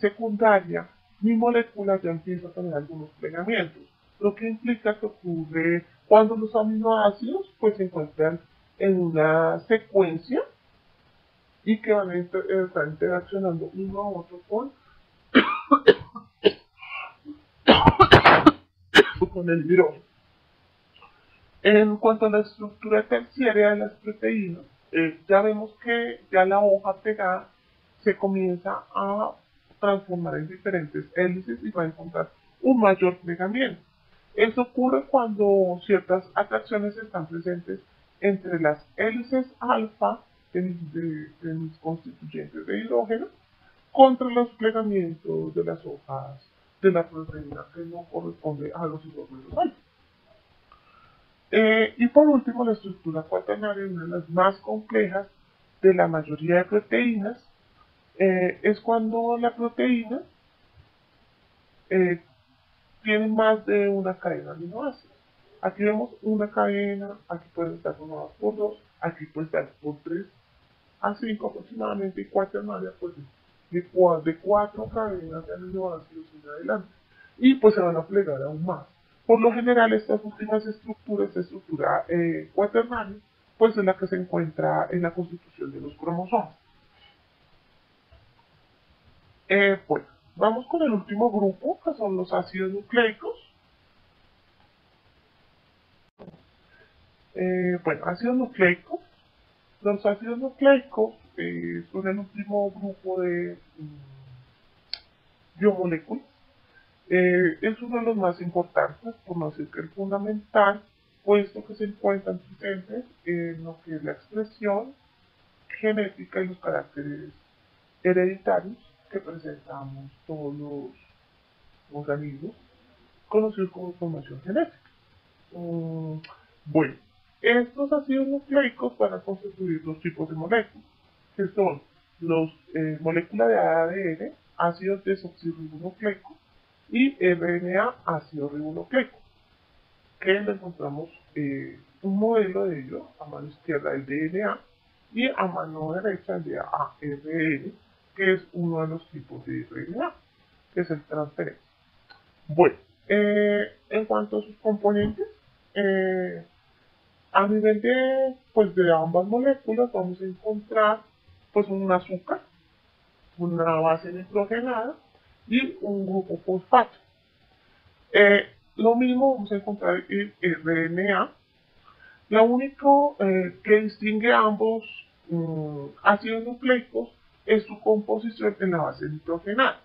secundaria, mi molécula ya empieza a tener algunos plegamientos, lo que implica que ocurre cuando los aminoácidos pues se encuentran en una secuencia y que van a estar interaccionando uno a otro con el hidrógeno. En cuanto a la estructura terciaria de las proteínas, ya vemos que ya la hoja pegada se comienza a transformar en diferentes hélices y va a encontrar un mayor plegamiento. Eso ocurre cuando ciertas atracciones están presentes entre las hélices alfa de mis constituyentes de hidrógeno contra los plegamientos de las hojas de la proteína que no corresponde a los hidrógenos alfa. Y por último, la estructura cuaternaria, una de las más complejas de la mayoría de proteínas, es cuando la proteína tiene más de una cadena de aminoácidos. Aquí vemos una cadena, aquí pueden estar formadas por 2, aquí puede estar por 3 a 5 aproximadamente, y cuaternaria pues de 4 cadenas de aminoácidos en adelante. Y pues se van a plegar aún más. Por lo general, estas últimas estructuras, esta estructura cuaternaria, pues es la que se encuentra en la constitución de los cromosomas. Bueno, vamos con el último grupo, que son los ácidos nucleicos. Bueno, ácidos nucleicos. Los ácidos nucleicos son el último grupo de biomoléculas. Es uno de los más importantes, por no decir que el fundamental, puesto que se encuentran presentes en lo que es la expresión genética y los caracteres hereditarios que presentamos todos los organismos conocidos como información genética. Bueno, estos ácidos nucleicos van a constituir dos tipos de moléculas, que son los moléculas de ADN, ácidos desoxirribonucleicos, y RNA, ácido ribonucleico, que le encontramos un modelo de ello a mano izquierda, el DNA, y a mano derecha el de ARN, que es uno de los tipos de RNA, que es el transferencia. Bueno, en cuanto a sus componentes, a nivel de ambas moléculas vamos a encontrar pues un azúcar, una base nitrogenada y un grupo fosfato. Lo mismo vamos a encontrar en RNA. Lo único que distingue a ambos ácidos nucleicos es su composición en la base nitrogenada.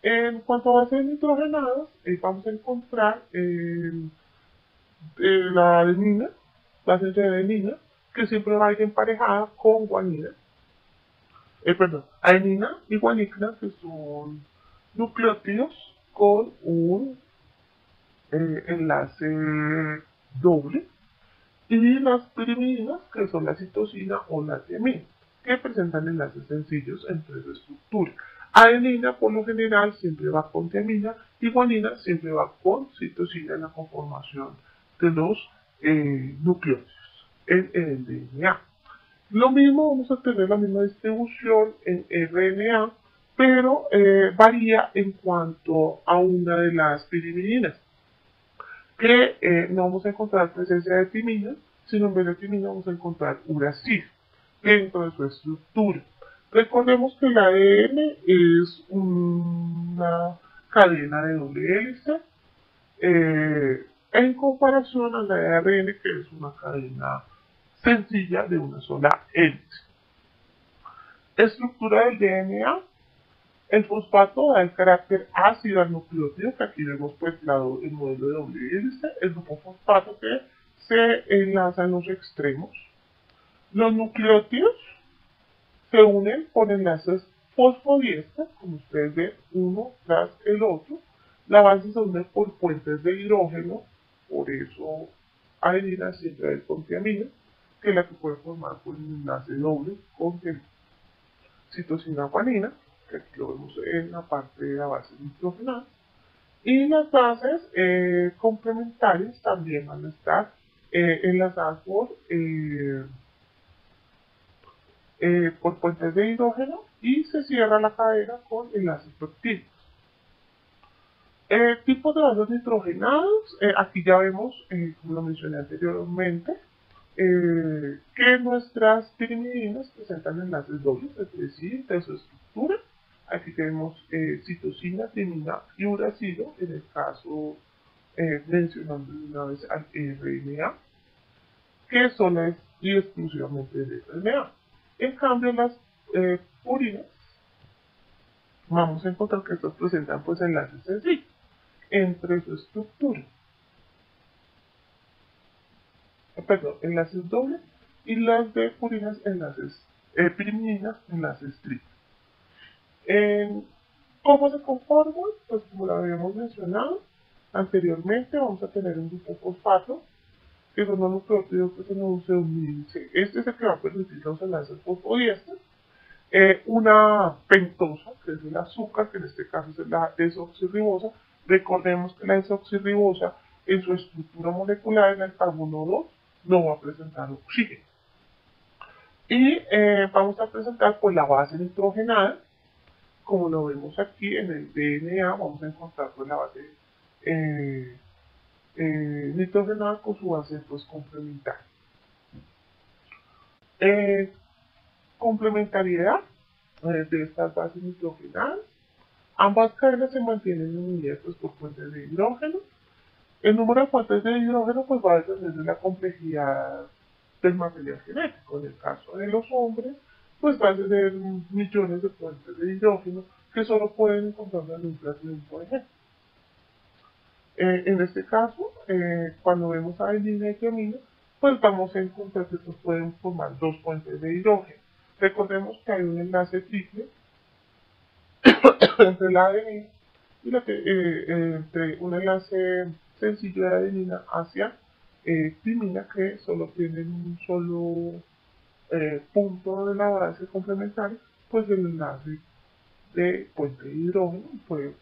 En cuanto a bases nitrogenadas, vamos a encontrar la adenina, base de adenina, que siempre va a ir emparejada con guanina. Adenina y guanina, que son nucleótidos con un enlace doble, y las pirimidinas, que son la citosina o la tiamina, que presentan enlaces sencillos entre su estructura. Adenina por lo general siempre va con timina y guanina siempre va con citosina en la conformación de los nucleótidos en el DNA. Lo mismo, vamos a tener la misma distribución en RNA, pero varía en cuanto a una de las pirimidinas, que no vamos a encontrar presencia de timina, sino en vez de timina vamos a encontrar uracil dentro de su estructura. Recordemos que el ADN es una cadena de doble hélice en comparación al ARN, que es una cadena sencilla de una sola hélice. Estructura del DNA. El fosfato da el carácter ácido al nucleótido, que aquí vemos pues el modelo de doble hélice, el grupo fosfato que se enlaza en los extremos. Los nucleótidos se unen por enlaces fosfodiestas, como ustedes ven, uno tras el otro. La base se une por puentes de hidrógeno, por eso adenina siempre hay con tiamina, que es la que puede formar por el enlace doble con citosina guanina, que aquí lo vemos en la parte de la base nitrogenada. Y las bases complementarias también van a estar enlazadas por puentes de hidrógeno y se cierra la cadena con enlaces peptídicos. Tipos de bases nitrogenadas, aquí ya vemos, como lo mencioné anteriormente, que nuestras pirimidinas presentan enlaces dobles entre sí, de su estructura. Aquí tenemos citosina, timina y uracilo, en el caso mencionando una vez al RNA, que solo es y exclusivamente del RNA. En cambio, las purinas, vamos a encontrar que estos presentan pues enlaces sencillos entre su estructura. Perdón, enlaces dobles, y las de purinas enlaces, pirimidinas enlaces triples. ¿Cómo se conforman? Pues como lo habíamos mencionado anteriormente, vamos a tener un grupo fosfato, que son los nucleótidos que se nos unen. Este es el que va a permitir los enlaces fosfodiestos. Una pentosa, que es el azúcar, que en este caso es la desoxirribosa. Recordemos que la desoxirribosa en su estructura molecular en el carbono 2 no va a presentar oxígeno. Y vamos a presentar pues la base nitrogenada, como lo vemos aquí en el DNA, vamos a encontrar pues la base nitrogenada con su base pues complementaria. Complementariedad de estas bases nitrogenadas. Ambas cadenas se mantienen unidas pues, por fuentes de hidrógeno. El número de fuentes de hidrógeno pues, va a depender de la complejidad del material genético. En el caso de los hombres, pues va a tener millones de fuentes de hidrógeno que solo pueden encontrar en un plasmón, por ejemplo. En este caso, cuando vemos adenina y tiamina, pues vamos a encontrar que estos pueden formar dos fuentes de hidrógeno. Recordemos que hay un enlace triple entre la adenina y entre un enlace sencillo de adenina hacia timina, que solo tienen un solo punto de la base complementaria, pues el enlace de puente de hidrógeno puede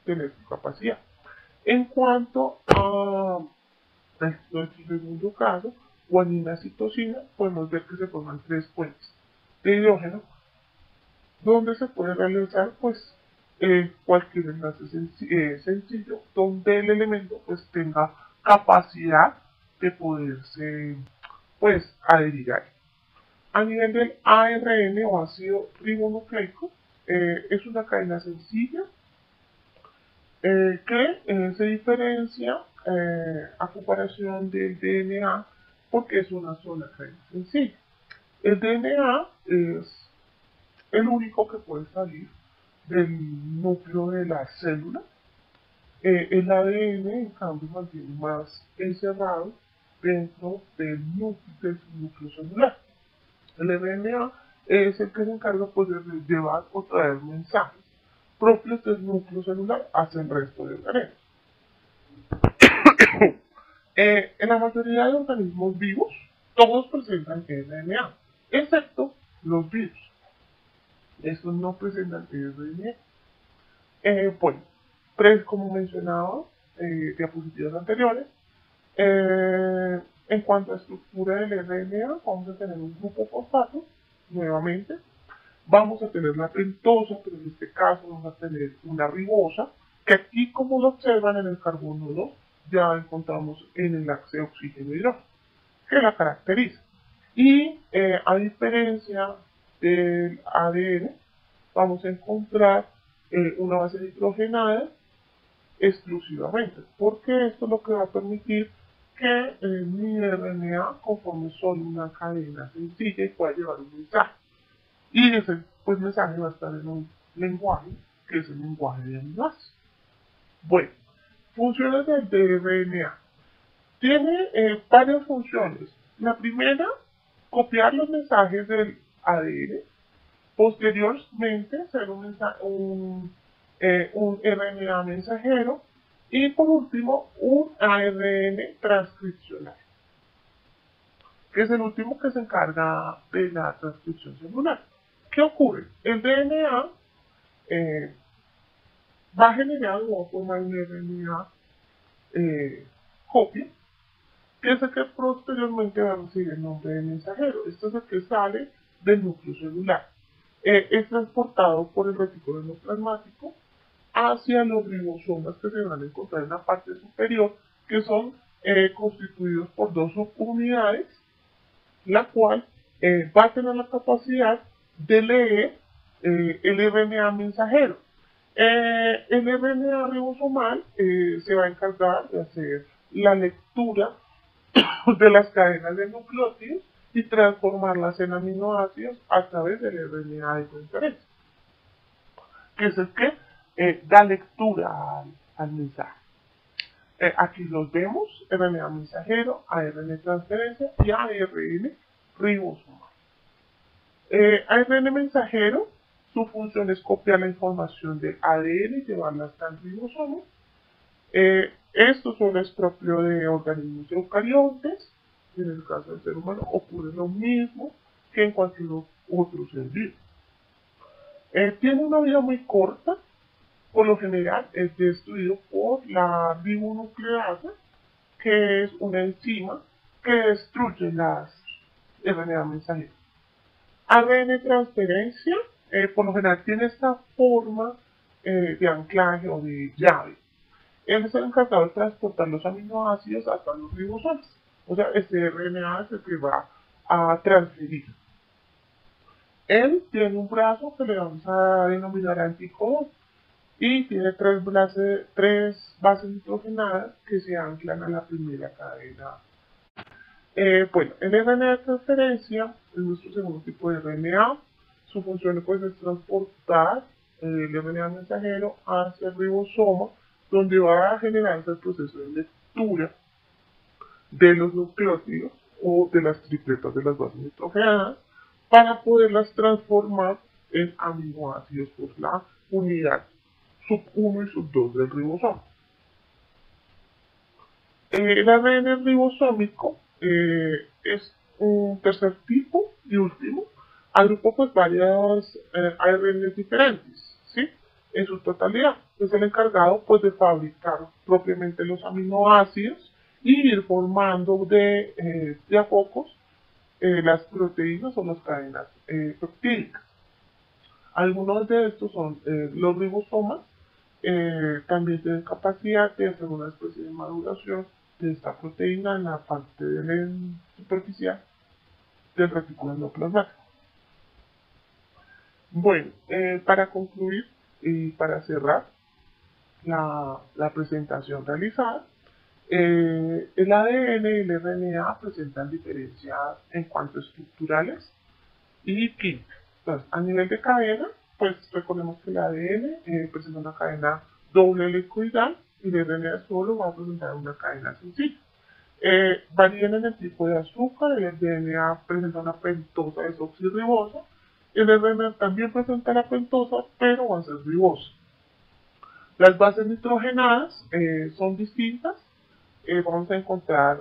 tener su capacidad. En cuanto a nuestro segundo caso, guanina citosina, podemos ver que se forman tres puentes de hidrógeno, donde se puede realizar pues cualquier enlace sencillo, donde el elemento pues tenga capacidad de poderse pues adherir a él. A nivel del ARN o ácido ribonucleico, es una cadena sencilla que se diferencia a comparación del DNA porque es una sola cadena sencilla. El DNA es el único que puede salir del núcleo de la célula. El ADN, en cambio, mantiene más encerrado dentro del núcleo celular. El RNA es el que se encarga pues, de llevar o traer mensajes propios del núcleo celular hacia el resto de organismos. En la mayoría de organismos vivos, todos presentan RNA, excepto los virus. Estos no presentan RNA. Bueno, como mencionaba, diapositivas anteriores, en cuanto a estructura del RNA, vamos a tener un grupo fosfato, nuevamente, vamos a tener la pentosa, pero en este caso vamos a tener una ribosa, que aquí, como lo observan en el carbono 2, ya encontramos el enlace oxígeno-hidrógeno, que la caracteriza. Y a diferencia del ADN, vamos a encontrar una base nitrogenada exclusivamente, porque esto es lo que va a permitir que mi RNA conforme solo una cadena sencilla y pueda llevar un mensaje. Y ese pues, mensaje va a estar en un lenguaje que es el lenguaje de aminoácidos. Bueno, funciones del RNA. Tiene varias funciones. La primera, copiar los mensajes del ADN. Posteriormente, ser un RNA mensajero. Y por último, un ARN transcripcional, que es el último que se encarga de la transcripción celular. ¿Qué ocurre? El DNA va a generar o formar un RNA copia, que es el que posteriormente va a recibir el nombre de mensajero. Esto es el que sale del núcleo celular. Es transportado por el retículo endoplasmático hacia los ribosomas que se van a encontrar en la parte superior, que son constituidos por dos subunidades, la cual va a tener la capacidad de leer el RNA mensajero. El RNA ribosomal se va a encargar de hacer la lectura de las cadenas de nucleótidos y transformarlas en aminoácidos a través del RNA de transferencia, que es el que da lectura al mensaje. Aquí los vemos: RNA mensajero, ARN transferencia y ARN ribosomal. ARN mensajero, su función es copiar la información del ADN y llevarla hasta el ribosoma. Esto solo es propio de organismos eucariotes. En el caso del ser humano ocurre lo mismo que en cualquier otro ser vivo. Tiene una vida muy corta. Por lo general es destruido por la ribonucleasa, que es una enzima que destruye las RNA mensajeras. ARN transferencia, por lo general tiene esta forma de anclaje o de llave. Él es el encargado de transportar los aminoácidos hasta los ribosomas. O sea, este RNA es el que va a transferir. Él tiene un brazo que le vamos a denominar anticodón y tiene tres bases nitrogenadas que se anclan a la primera cadena. Bueno, el RNA de transferencia es nuestro segundo tipo de RNA. Su función pues, es transportar el RNA mensajero hacia el ribosoma, donde va a generarse el proceso de lectura de los nucleótidos o de las tripletas de las bases nitrogenadas para poderlas transformar en aminoácidos por la unidad sub 1 y sub 2 del ribosoma. El ARN ribosómico es un tercer tipo y último. Agrupa pues varias ARN diferentes, ¿sí? En su totalidad. Es el encargado pues de fabricar propiamente los aminoácidos y ir formando de a pocos las proteínas o las cadenas peptídicas. Algunos de estos son los ribosomas. También tienen capacidad de hacer una especie de maduración de esta proteína en la parte superficial del retículo endoplasmático. Bueno, para concluir y para cerrar la presentación realizada, el ADN y el RNA presentan diferencias en cuanto a estructurales y químicas. Entonces, a nivel de cadena, pues recordemos que el ADN presenta una cadena doble helicoidal y el RNA solo va a presentar una cadena sencilla. Varían en el tipo de azúcar. El DNA presenta una pentosa desoxirribosa. El RNA también presenta la pentosa, pero va a ser ribosa. Las bases nitrogenadas son distintas. Vamos a encontrar,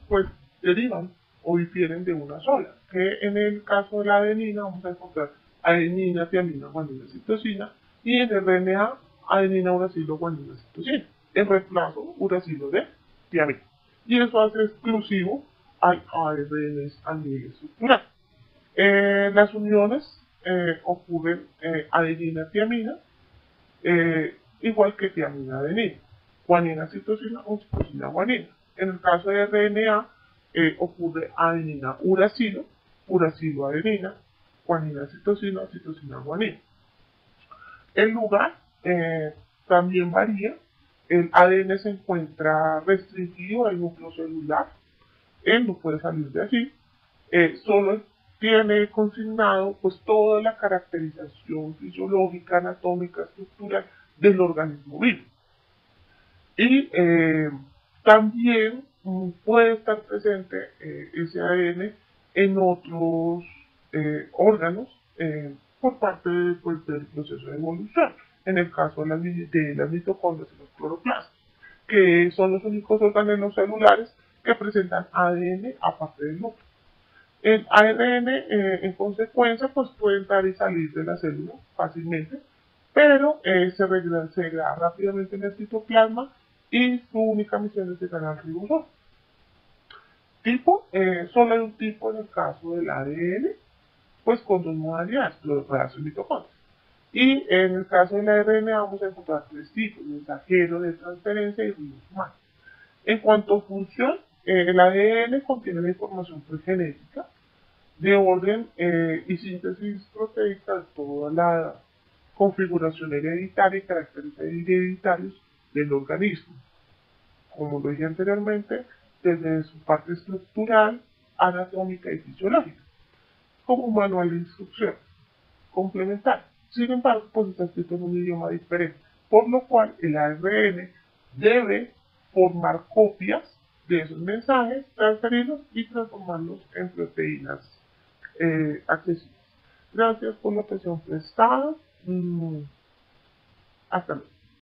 pues derivan o difieren de una sola. Que en el caso de la adenina vamos a encontrar adenina, tiamina, guanina, citosina, y en RNA, adenina, uracilo, guanina, citosina, en reemplazo uracilo de tiamina. Y eso hace exclusivo al ARN a nivel estructural. Las uniones ocurren adenina-tiamina, igual que tiamina-adenina, guanina-citosina o citosina-guanina. En el caso de RNA, ocurre adenina-uracilo, uracilo-adenina, guanina-citosina, citosina-guanina. El lugar también varía. El ADN se encuentra restringido al núcleo celular. Él no puede salir de allí. Solo tiene consignado pues toda la caracterización fisiológica, anatómica, estructural del organismo vivo. Y también puede estar presente ese ADN en otros órganos por parte pues, del proceso de evolución. En el caso de las mitocondrias y los cloroplastos, que son los únicos órganos celulares que presentan ADN aparte del núcleo. El ARN, en consecuencia, pues puede entrar y salir de la célula fácilmente, pero se regresa rápidamente en el citoplasma y su única misión es llegar al ribosoma. Tipo, solo hay un tipo en el caso del ADN, pues con dos modalidades, cloroplasto y mitocondrias. Y en el caso del ARN vamos a encontrar tres tipos, mensajero, de transferencia y ribosoma. En cuanto a función, el ADN contiene la información pregenética de orden y síntesis proteica de toda la configuración hereditaria y caracteres hereditarios del organismo. Como lo dije anteriormente, desde su parte estructural, anatómica y fisiológica, como un manual de instrucciones complementario. Sin embargo, pues está escrito en un idioma diferente, por lo cual el ARN debe formar copias de esos mensajes, transferirlos y transformarlos en proteínas accesibles. Gracias por la atención prestada. Hasta luego.